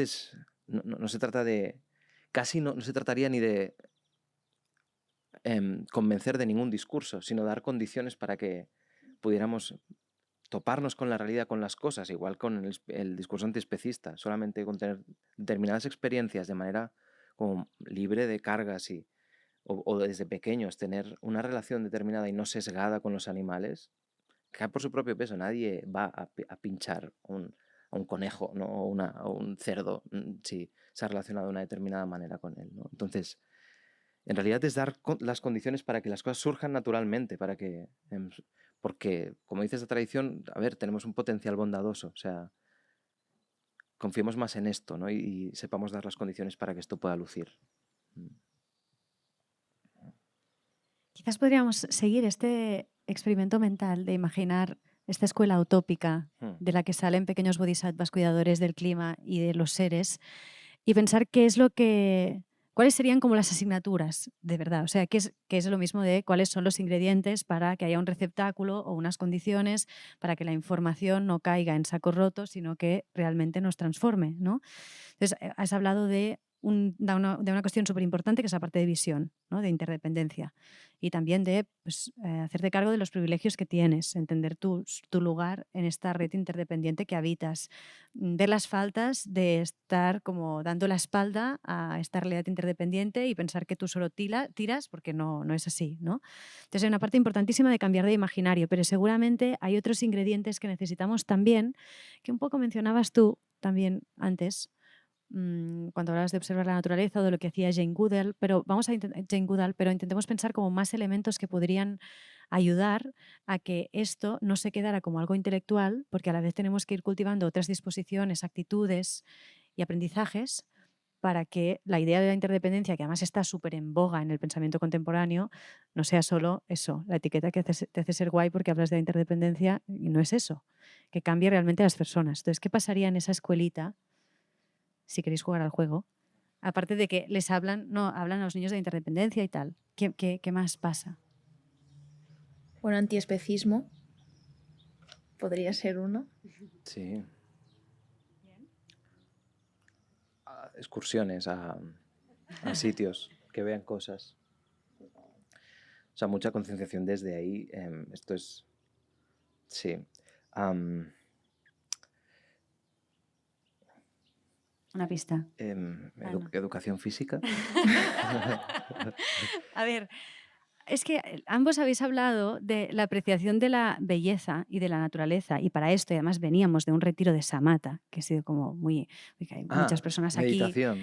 no se trata de... Casi no se trataría ni de convencer de ningún discurso, sino dar condiciones para que pudiéramos toparnos con la realidad, con las cosas, igual con el discurso antiespecista, solamente con tener determinadas experiencias de manera como libre de cargas o desde pequeños tener una relación determinada y no sesgada con los animales, cae por su propio peso. Nadie va a pinchar a un conejo, ¿no? o un cerdo si se ha relacionado de una determinada manera con él, ¿no? Entonces, en realidad es dar las condiciones para que las cosas surjan naturalmente, porque, como dice esta tradición, a ver, tenemos un potencial bondadoso, o sea, confiemos más en esto, ¿no? y sepamos dar las condiciones para que esto pueda lucir. Quizás podríamos seguir este experimento mental de imaginar esta escuela utópica de la que salen pequeños bodhisattvas cuidadores del clima y de los seres y pensar cuáles serían como las asignaturas de verdad, o sea, qué es lo mismo de cuáles son los ingredientes para que haya un receptáculo o unas condiciones para que la información no caiga en sacos rotos, sino que realmente nos transforme, ¿no? Entonces, has hablado de una cuestión súper importante que es la parte de visión, ¿no? De interdependencia y también de hacerte cargo de los privilegios que tienes, entender tu lugar en esta red interdependiente que habitas, ver las faltas de estar como dando la espalda a esta realidad interdependiente y pensar que tú solo tiras porque no es así, ¿no? Entonces hay una parte importantísima de cambiar de imaginario, pero seguramente hay otros ingredientes que necesitamos también, que un poco mencionabas tú también antes, cuando hablabas de observar la naturaleza o de lo que hacía Jane Goodall, pero intentemos pensar como más elementos que podrían ayudar a que esto no se quedara como algo intelectual, porque a la vez tenemos que ir cultivando otras disposiciones, actitudes y aprendizajes para que la idea de la interdependencia, que además está súper en boga en el pensamiento contemporáneo, no sea solo eso, la etiqueta que te hace ser guay porque hablas de la interdependencia, y no es eso, que cambie realmente a las personas. Entonces, ¿qué pasaría en esa escuelita si queréis jugar al juego? Aparte de que hablan a los niños de interdependencia y tal. ¿Qué más pasa? Bueno, antiespecismo podría ser uno. Sí. Excursiones a sitios que vean cosas. O sea, mucha concienciación desde ahí. Esto es... Sí. Una pista. Educación física. A ver, es que ambos habéis hablado de la apreciación de la belleza y de la naturaleza, y para esto, y además veníamos de un retiro de Samatha, que ha sido como muy... Hay muchas personas meditación.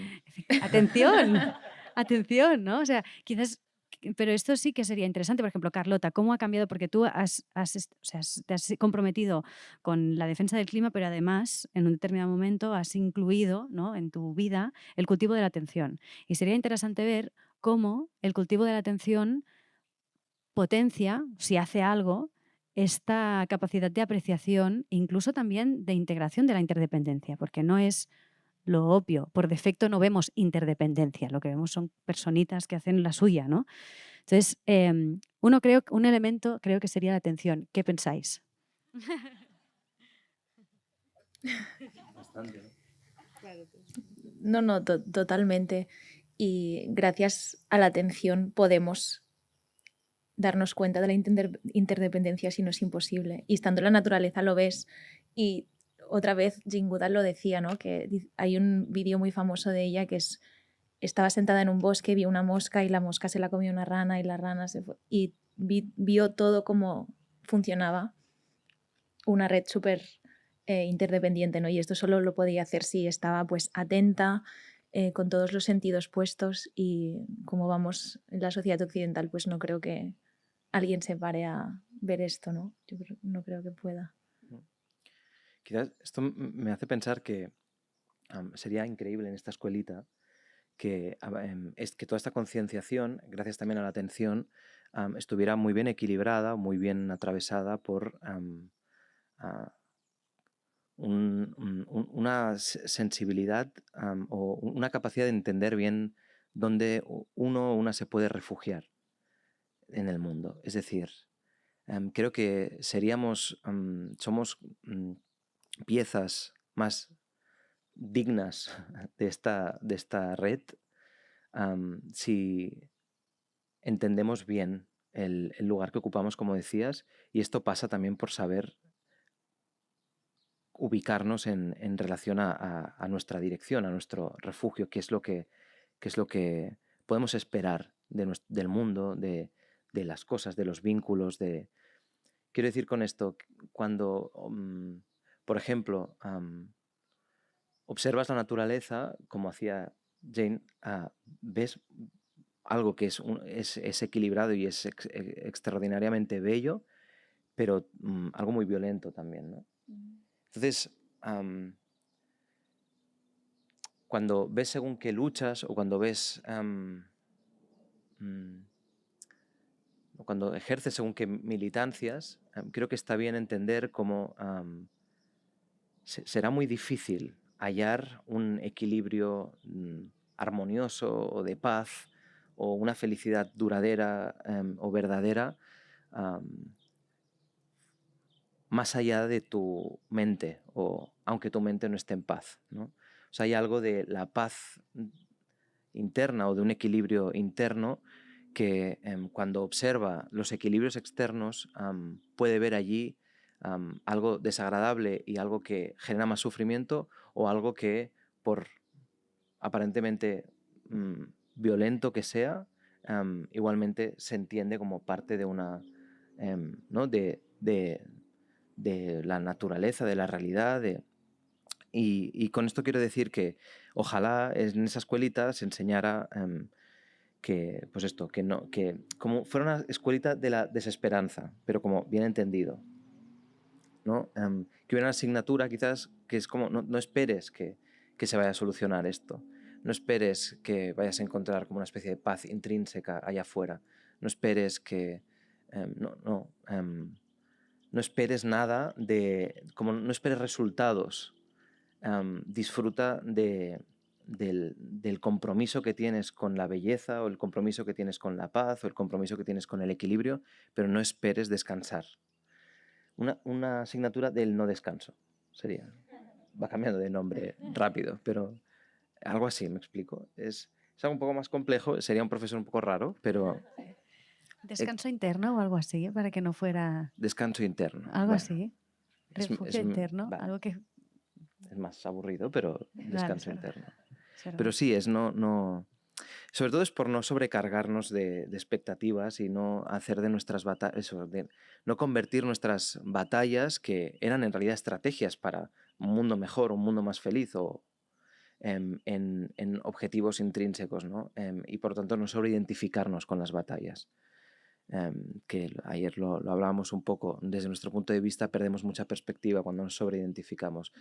Aquí... ¡Atención! Atención, ¿no? O sea, quizás... Pero esto sí que sería interesante. Por ejemplo, Carlota, ¿cómo ha cambiado? Porque tú te has comprometido con la defensa del clima, pero además, en un determinado momento, has incluido, ¿no?, en tu vida el cultivo de la atención. Y sería interesante ver cómo el cultivo de la atención potencia, si hace algo, esta capacidad de apreciación e incluso también de integración de la interdependencia, porque no es lo obvio. Por defecto no vemos interdependencia, lo que vemos son personitas que hacen la suya, ¿no? Entonces, un elemento creo que sería la atención. ¿Qué pensáis? Bastante, ¿no? No, totalmente. Y gracias a la atención podemos darnos cuenta de la interdependencia, si no es imposible. Y estando en la naturaleza lo ves. Y otra vez Jane Goodall lo decía, ¿no? Que hay un vídeo muy famoso de ella que estaba sentada en un bosque, vio una mosca y la mosca se la comió una rana y la rana se fue. Y vio todo cómo funcionaba una red súper interdependiente, ¿no? Y esto solo lo podía hacer si estaba pues atenta, con todos los sentidos puestos, y como vamos en la sociedad occidental, pues no creo que alguien se pare a ver esto, ¿no? No creo que pueda. Quizás esto me hace pensar que sería increíble en esta escuelita que, es que toda esta concienciación, gracias también a la atención, estuviera muy bien equilibrada, muy bien atravesada por a- una sensibilidad o una capacidad de entender bien dónde uno o una se puede refugiar en el mundo. Es decir, creo que somos piezas más dignas de esta red si entendemos bien el lugar que ocupamos, como decías, y esto pasa también por saber ubicarnos en relación a nuestra dirección, a nuestro refugio, qué es lo que podemos esperar del mundo, de las cosas, de los vínculos. Quiero decir con esto, cuando, por ejemplo, observas la naturaleza, como hacía Jane, ves algo que es equilibrado y es extraordinariamente bello, pero algo muy violento también, ¿no? Entonces, cuando ves según qué luchas o cuando ves, o cuando ejerces según qué militancias, creo que está bien entender cómo será muy difícil hallar un equilibrio armonioso o de paz o una felicidad duradera o verdadera más allá de tu mente, o aunque tu mente no esté en paz, ¿no? O sea, hay algo de la paz interna o de un equilibrio interno que cuando observa los equilibrios externos puede ver allí algo desagradable y algo que genera más sufrimiento, o algo que, por aparentemente violento que sea, igualmente se entiende como parte de una, ¿no? de la naturaleza, de la realidad. Y con esto quiero decir que ojalá en esa escuelita se enseñara que, pues esto, que no, que como fuera una escuelita de la desesperanza, pero como bien entendido, ¿no? Que hubiera una asignatura quizás que es como, no esperes que se vaya a solucionar esto, no esperes que vayas a encontrar como una especie de paz intrínseca allá afuera, no esperes que, no esperes nada como no esperes resultados. Disfruta del compromiso que tienes con la belleza, o el compromiso que tienes con la paz, o el compromiso que tienes con el equilibrio, pero no esperes descansar. Una asignatura del no descanso sería. Va cambiando de nombre rápido, pero algo así, me explico. Es algo un poco más complejo, sería un profesor un poco raro, pero Descanso interno o algo así, para que no fuera descanso interno. algo Bueno, así. Refugio interno, vale, algo que... es más aburrido, pero Vale, descanso interno. es verdad. Pero sí, sobre todo es por no sobrecargarnos de expectativas y no hacer de nuestras batallas, de no convertir nuestras batallas, que eran en realidad estrategias para un mundo mejor, un mundo más feliz, o en objetivos intrínsecos, ¿no? Y por tanto no sobreidentificarnos con las batallas. Que ayer lo hablábamos un poco, desde nuestro punto de vista perdemos mucha perspectiva cuando nos sobreidentificamos.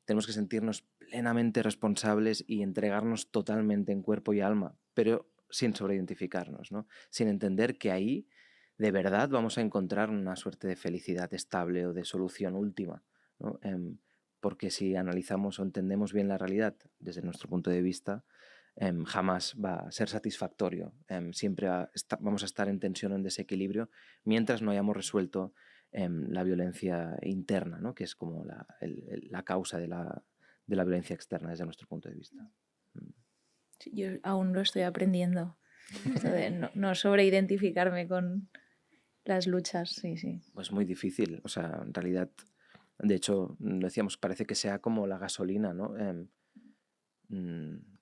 Tenemos que sentirnos plenamente responsables y entregarnos totalmente en cuerpo y alma, pero sin sobreidentificarnos, ¿no? Sin entender que ahí de verdad vamos a encontrar una suerte de felicidad estable o de solución última, ¿no? porque si analizamos o entendemos bien la realidad desde nuestro punto de vista, jamás va a ser satisfactorio. Siempre vamos a estar en tensión o en desequilibrio mientras no hayamos resuelto la violencia interna, ¿no? Que es como la causa de la violencia externa desde nuestro punto de vista. Sí, yo aún lo estoy aprendiendo. Esto de no sobreidentificarme con las luchas, sí. Pues muy difícil. O sea, en realidad, de hecho, lo decíamos, parece que sea como la gasolina, ¿no?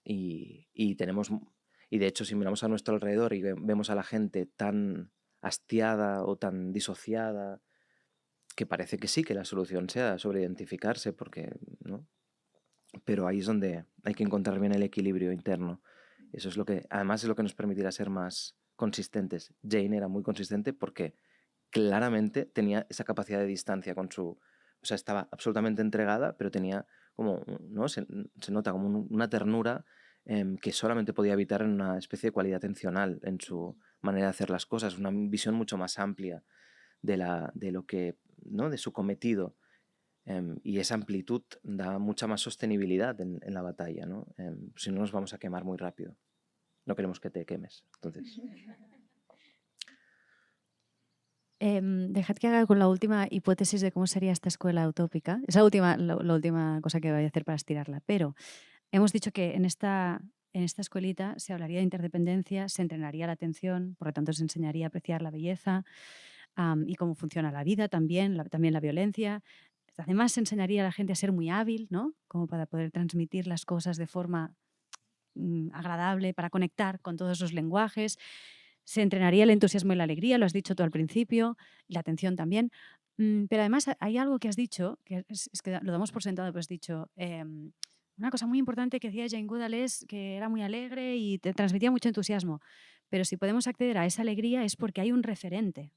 Y de hecho, si miramos a nuestro alrededor y vemos a la gente tan hastiada o tan disociada, que parece que sí, que la solución sea sobreidentificarse, porque, ¿no? Pero ahí es donde hay que encontrar bien el equilibrio interno. Eso es lo que, además, es lo que nos permitirá ser más consistentes. Jane era muy consistente porque claramente tenía esa capacidad de distancia con su... O sea, estaba absolutamente entregada, pero tenía como, ¿no? Se nota como una ternura que solamente podía habitar en una especie de cualidad atencional en su manera de hacer las cosas, una visión mucho más amplia de lo que, ¿no? De su cometido. Y esa amplitud da mucha más sostenibilidad en la batalla, ¿no? Si no, nos vamos a quemar muy rápido. No queremos que te quemes, entonces... Dejad que haga con la última hipótesis de cómo sería esta escuela utópica. Es la última cosa que voy a hacer para estirarla. Pero hemos dicho que en esta escuelita se hablaría de interdependencia, se entrenaría la atención, por lo tanto se enseñaría a apreciar la belleza y cómo funciona la vida también, también la violencia. Además se enseñaría a la gente a ser muy hábil, ¿no? Como para poder transmitir las cosas de forma agradable, para conectar con todos los lenguajes. Se entrenaría el entusiasmo y la alegría, lo has dicho tú al principio, y la atención también. Pero además hay algo que has dicho, que es que lo damos por sentado, pero has dicho, una cosa muy importante que decía Jane Goodall es que era muy alegre y te transmitía mucho entusiasmo. Pero si podemos acceder a esa alegría es porque hay un referente,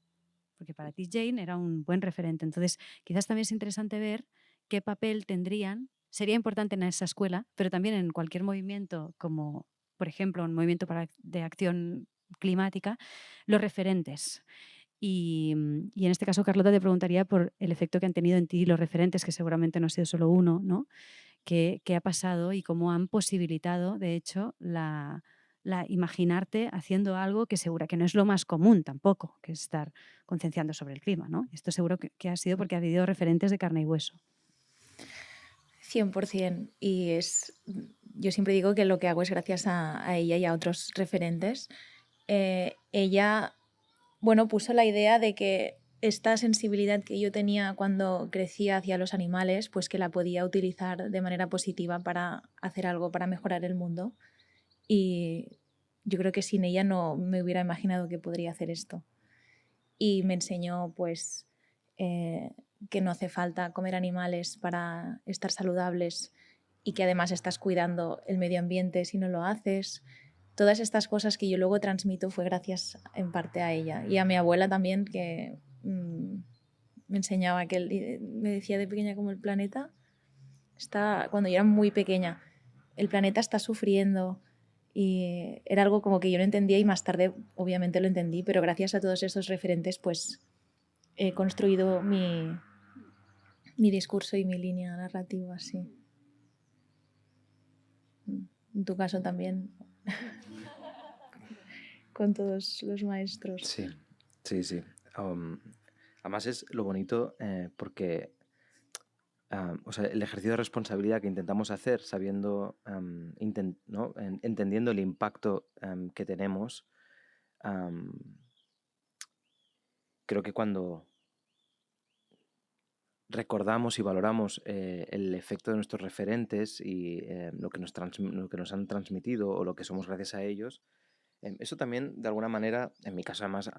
porque para ti Jane era un buen referente. Entonces, quizás también es interesante ver qué papel tendrían, sería importante en esa escuela, pero también en cualquier movimiento como, por ejemplo, un movimiento de acción climática, los referentes. Y en este caso, Carlota, te preguntaría por el efecto que han tenido en ti los referentes, que seguramente no ha sido solo uno, ¿no? ¿Qué ha pasado y cómo han posibilitado, de hecho, la imaginarte haciendo algo que seguro que no es lo más común tampoco, que es estar concienciando sobre el clima, ¿no? Esto seguro que ha sido porque ha habido referentes de carne y hueso. 100%. Y yo siempre digo que lo que hago es gracias a ella y a otros referentes. Ella, bueno, puso la idea de que esta sensibilidad que yo tenía cuando crecía hacia los animales, pues que la podía utilizar de manera positiva para hacer algo, para mejorar el mundo. Y yo creo que sin ella no me hubiera imaginado que podría hacer esto. Y me enseñó, pues, que no hace falta comer animales para estar saludables y que además estás cuidando el medio ambiente si no lo haces. Todas estas cosas que yo luego transmito fue gracias en parte a ella y a mi abuela también, que me enseñaba, que me decía de pequeña como el planeta está, cuando yo era muy pequeña, el planeta está sufriendo, y era algo como que yo no entendía y más tarde obviamente lo entendí, pero gracias a todos esos referentes pues he construido mi discurso y mi línea narrativa así. En tu caso también, con todos los maestros. Sí. Además es lo bonito porque o sea, el ejercicio de responsabilidad que intentamos hacer sabiendo, ¿no? Entendiendo el impacto que tenemos, creo que cuando recordamos y valoramos el efecto de nuestros referentes y lo que nos han transmitido o lo que somos gracias a ellos, eso también, de alguna manera, en mi caso además,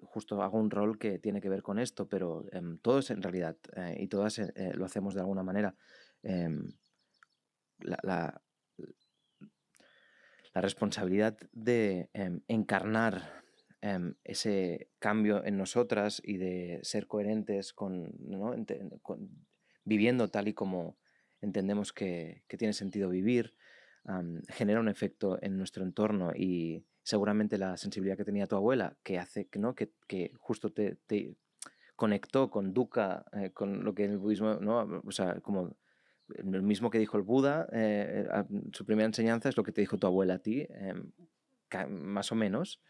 justo hago un rol que tiene que ver con esto, pero todos en realidad, y todas lo hacemos de alguna manera, la responsabilidad de encarnar ese cambio en nosotras y de ser coherentes ¿no? Viviendo tal y como entendemos que tiene sentido vivir, genera un efecto en nuestro entorno y seguramente la sensibilidad que tenía tu abuela, que hace ¿no? que justo te conectó con Dukkha, con lo que en el budismo, ¿no? O sea, como el mismo que dijo el Buda, su primera enseñanza es lo que te dijo tu abuela a ti, más o menos,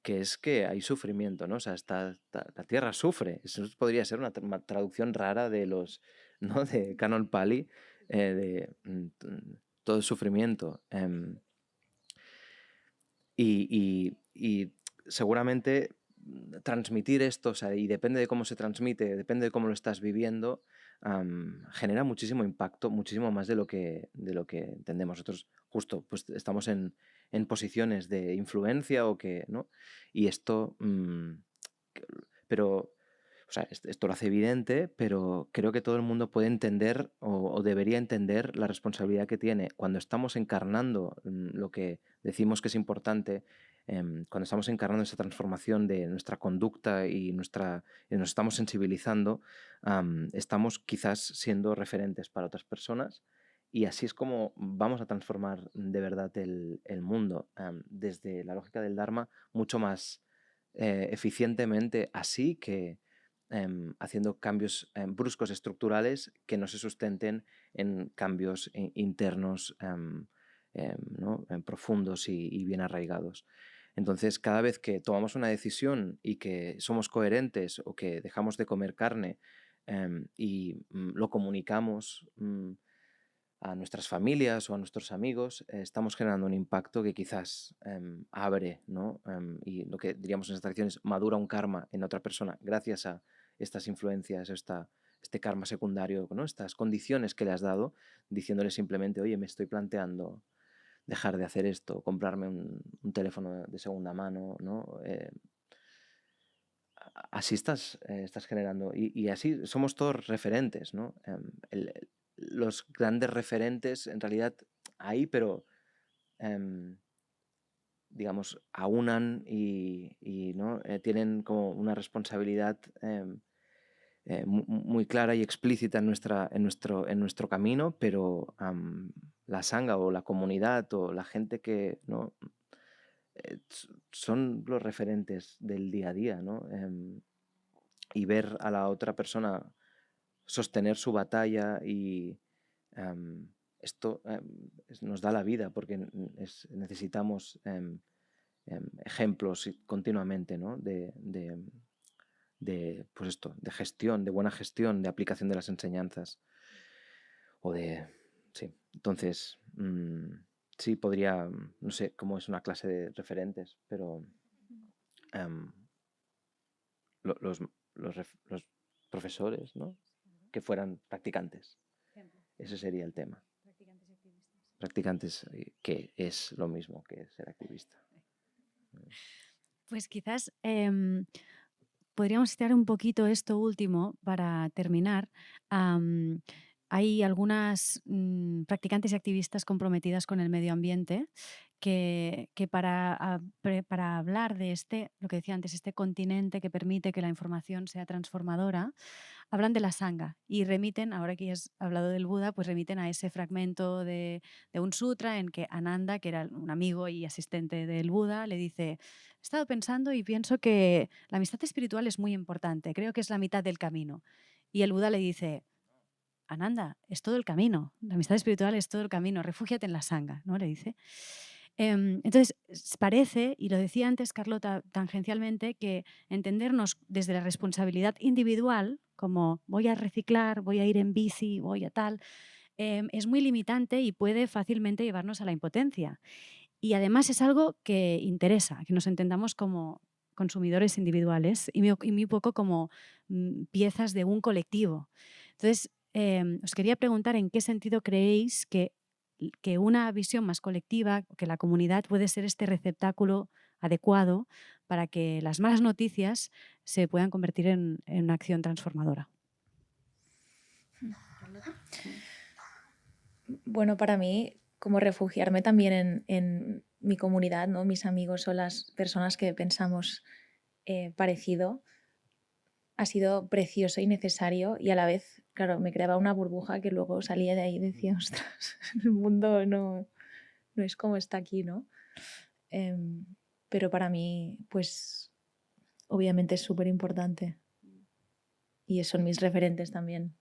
que es que hay sufrimiento, ¿no? O sea, la tierra sufre. Eso podría ser una traducción rara de los, ¿no? De Canon Pali, todo el sufrimiento. Y seguramente transmitir esto, o sea, y depende de cómo se transmite, depende de cómo lo estás viviendo, genera muchísimo impacto, muchísimo más de lo que entendemos. Nosotros justo pues, estamos en posiciones de influencia ¿no? Y esto, pero, o sea, esto lo hace evidente, pero creo que todo el mundo puede entender o debería entender la responsabilidad que tiene cuando estamos encarnando lo que decimos que es importante, cuando estamos encarnando esa transformación de nuestra conducta y nos estamos sensibilizando, estamos quizás siendo referentes para otras personas y así es como vamos a transformar de verdad el mundo, desde la lógica del Dharma mucho más eficientemente así que haciendo cambios bruscos estructurales que no se sustenten en cambios internos ¿no? Profundos y bien arraigados. Entonces, cada vez que tomamos una decisión y que somos coherentes o que dejamos de comer carne y lo comunicamos a nuestras familias o a nuestros amigos, estamos generando un impacto que quizás abre, ¿no? Y lo que diríamos en estas tradiciones, madura un karma en otra persona gracias a estas influencias, este karma secundario, ¿no? Estas condiciones que le has dado, diciéndole simplemente, oye, me estoy planteando dejar de hacer esto, comprarme un teléfono de segunda mano, ¿no? Así estás generando, y así somos todos referentes, ¿no? Los grandes referentes en realidad hay, pero digamos, aunan y ¿no? Tienen como una responsabilidad muy clara y explícita en nuestro camino, pero la sangha o la comunidad o la gente que ¿no? Son los referentes del día a día, ¿no? Y ver a la otra persona sostener su batalla y esto nos da la vida porque necesitamos ejemplos continuamente, ¿no? Pues esto, de gestión, de buena gestión, de aplicación de las enseñanzas. Sí, entonces, sí, podría, no sé cómo es una clase de referentes, pero los profesores, ¿no? Que fueran practicantes. Ese sería el tema. Practicantes, que es lo mismo que ser activista. Pues quizás podríamos estirar un poquito esto último para terminar. Hay algunas practicantes y activistas comprometidas con el medio ambiente que para hablar de lo que decía antes, este continente que permite que la información sea transformadora, hablan de la sangha y remiten, ahora que has hablado del Buda, pues remiten a ese fragmento de un sutra en que Ananda, que era un amigo y asistente del Buda, le dice: he estado pensando y pienso que la amistad espiritual es muy importante, creo que es la mitad del camino. Y el Buda le dice: Ananda, es todo el camino, la amistad espiritual es todo el camino, refúgiate en la sangha, ¿no? Le dice. Entonces, parece, y lo decía antes Carlota tangencialmente, que entendernos desde la responsabilidad individual, como voy a reciclar, voy a ir en bici, voy a tal, es muy limitante y puede fácilmente llevarnos a la impotencia. Y además es algo que interesa, que nos entendamos como consumidores individuales y muy poco como piezas de un colectivo. Entonces, os quería preguntar en qué sentido creéis que una visión más colectiva, que la comunidad puede ser este receptáculo adecuado para que las malas noticias se puedan convertir en una acción transformadora. Bueno, para mí, como refugiarme también en mi comunidad, ¿no? Mis amigos o las personas que pensamos parecido, ha sido precioso y necesario, y a la vez, claro, me creaba una burbuja que luego salía de ahí y decía, ostras, el mundo no es como está aquí, ¿no? Pero para mí, pues, obviamente es súper importante y son mis referentes también.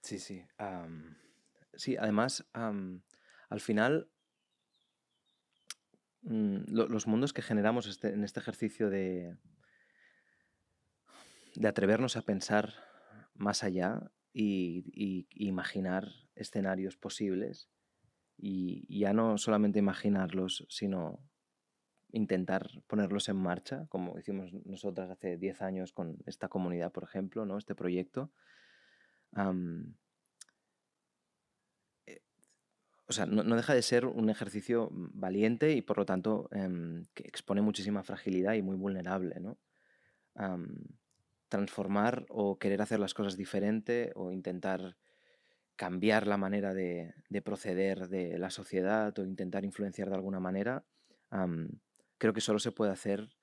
Sí, sí. Sí, además, al final, los mundos que generamos en este ejercicio de atrevernos a pensar más allá y imaginar escenarios posibles y ya no solamente imaginarlos, sino intentar ponerlos en marcha, como hicimos nosotras hace 10 años con esta comunidad, por ejemplo, ¿no? Este proyecto. am, eh, o sea, no deja de ser un ejercicio valiente y por lo tanto que expone muchísima fragilidad y muy vulnerable, ¿no? Am, Transformar o querer hacer las cosas diferente o intentar cambiar la manera de proceder de la sociedad o intentar influenciar de alguna manera, creo que solo se puede hacer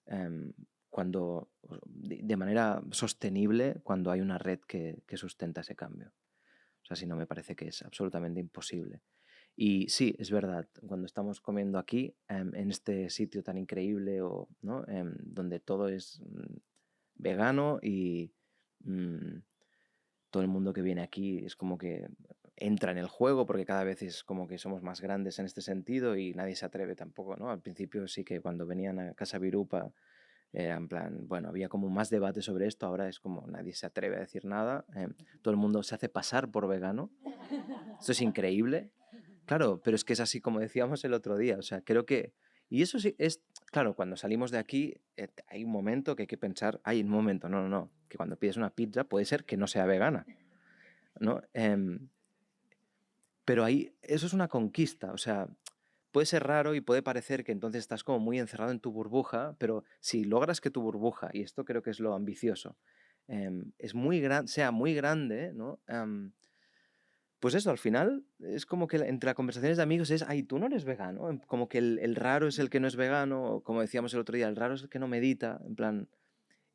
em, cuando, de manera sostenible cuando hay una red que sustenta ese cambio. O sea, si no, me parece que es absolutamente imposible. Y sí, es verdad, cuando estamos comiendo aquí, en este sitio tan increíble, o, ¿no? Donde todo es vegano y mm, todo el mundo que viene aquí es como que entra en el juego porque cada vez es como que somos más grandes en este sentido y nadie se atreve tampoco, ¿no? Al principio sí que cuando venían a Casa Virupa era en plan, bueno, había como más debate sobre esto, ahora es como nadie se atreve a decir nada, todo el mundo se hace pasar por vegano, esto es increíble, claro, pero es que es así como decíamos el otro día, o sea, creo que, y eso sí es, claro, cuando salimos de aquí hay un momento que hay que pensar, hay un momento, no, que cuando pides una pizza puede ser que no sea vegana, ¿no? Pero ahí, eso es una conquista, o sea, puede ser raro y puede parecer que entonces estás como muy encerrado en tu burbuja, pero si logras que tu burbuja, y esto creo que es lo ambicioso, es muy sea muy grande, ¿no? Pues eso, al final es como que entre las conversaciones de amigos es, ay, tú no eres vegano, como que el raro es el que no es vegano, o como decíamos el otro día, el raro es el que no medita, en plan,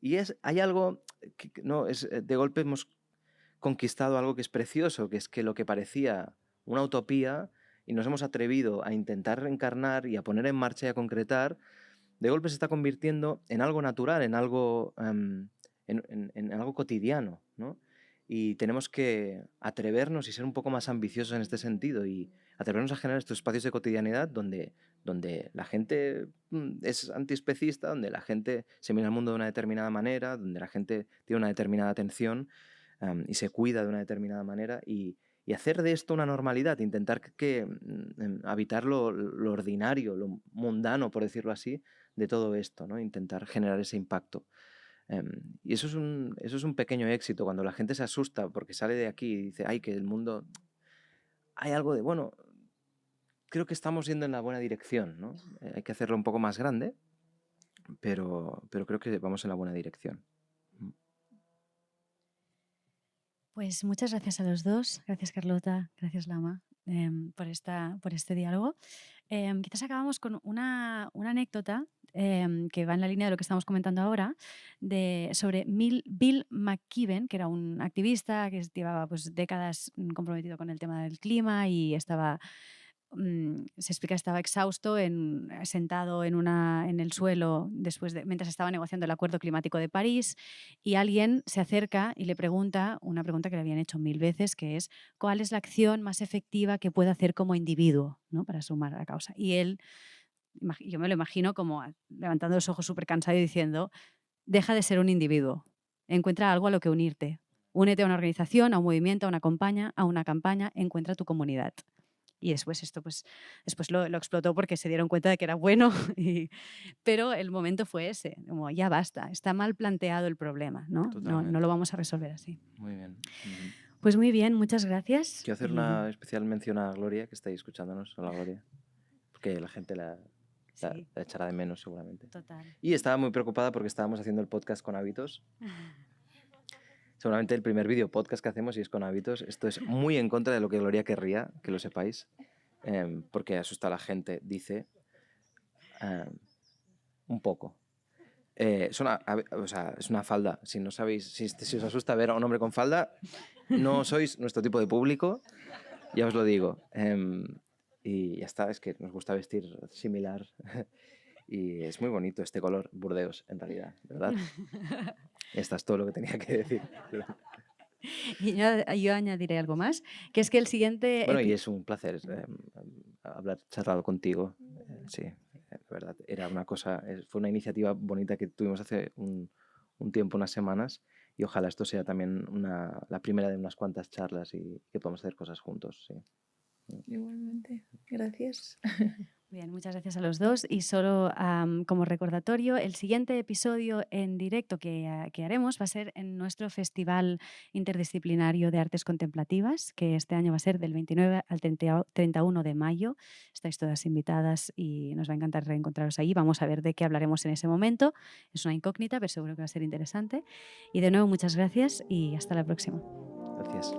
y hay algo que no, de golpe hemos conquistado algo que es precioso, que es que lo que parecía una utopía y nos hemos atrevido a intentar encarnar y a poner en marcha y a concretar, de golpe se está convirtiendo en algo natural, en algo, en algo cotidiano, ¿no? Y tenemos que atrevernos y ser un poco más ambiciosos en este sentido y atrevernos a generar estos espacios de cotidianidad donde la gente es antiespecista, donde la gente se mira al mundo de una determinada manera, donde la gente tiene una determinada atención y se cuida de una determinada manera y hacer de esto una normalidad, intentar habitar lo ordinario, lo mundano, por decirlo así, de todo esto, ¿no? Intentar generar ese impacto. Y eso es un pequeño éxito, cuando la gente se asusta porque sale de aquí y dice, ay, que el mundo... Hay algo de, bueno, creo que estamos yendo en la buena dirección, ¿no? Hay que hacerlo un poco más grande, pero creo que vamos en la buena dirección. Pues muchas gracias a los dos. Gracias, Carlota. Gracias, Lama, por este diálogo. Quizás acabamos con una anécdota que va en la línea de lo que estamos comentando ahora, sobre Bill McKibben, que era un activista que llevaba pues, décadas comprometido con el tema del clima y se explica que estaba exhausto, sentado en el suelo mientras estaba negociando el Acuerdo Climático de París, y alguien se acerca y le pregunta una pregunta que le habían hecho 1000 veces, que es ¿cuál es la acción más efectiva que puede hacer como individuo, ¿no? Para sumar a la causa? Y él, yo me lo imagino como levantando los ojos súper cansado y diciendo, deja de ser un individuo, encuentra algo a lo que unirte. Únete a una organización, a un movimiento, a una campaña, encuentra tu comunidad. Y después esto después lo explotó porque se dieron cuenta de que era bueno, pero el momento fue ese, como ya basta, está mal planteado el problema, ¿no? No lo vamos a resolver así. Muy bien. Pues muy bien, muchas gracias. Quiero hacer una especial mención a Gloria, que estáis escuchándonos, a la Gloria, porque la gente la echará de menos seguramente. Total. Y estaba muy preocupada porque estábamos haciendo el podcast con hábitos. Seguramente el primer vídeo podcast que hacemos y es con hábitos. Esto es muy en contra de lo que Gloria querría, que lo sepáis, porque asusta a la gente, dice, un poco. Es una falda. Si no sabéis, si os asusta ver a un hombre con falda, no sois nuestro tipo de público, ya os lo digo. Y ya está, es que nos gusta vestir similar. Y es muy bonito este color, Burdeos, en realidad, ¿verdad? Esto es todo lo que tenía que decir. Y yo añadiré algo más, que es que el siguiente... Bueno, y es un placer hablar charlado contigo. Sí, de verdad. Era una cosa, fue una iniciativa bonita que tuvimos hace un tiempo, unas semanas, y ojalá esto sea también la primera de unas cuantas charlas y que podamos hacer cosas juntos. Sí. Igualmente, gracias. Bien, muchas gracias a los dos. Y solo como recordatorio, el siguiente episodio en directo que haremos va a ser en nuestro Festival Interdisciplinario de Artes Contemplativas, que este año va a ser del 29 al 31 de mayo. Estáis todas invitadas y nos va a encantar reencontraros ahí. Vamos a ver de qué hablaremos en ese momento. Es una incógnita, pero seguro que va a ser interesante. Y de nuevo, muchas gracias y hasta la próxima. Gracias.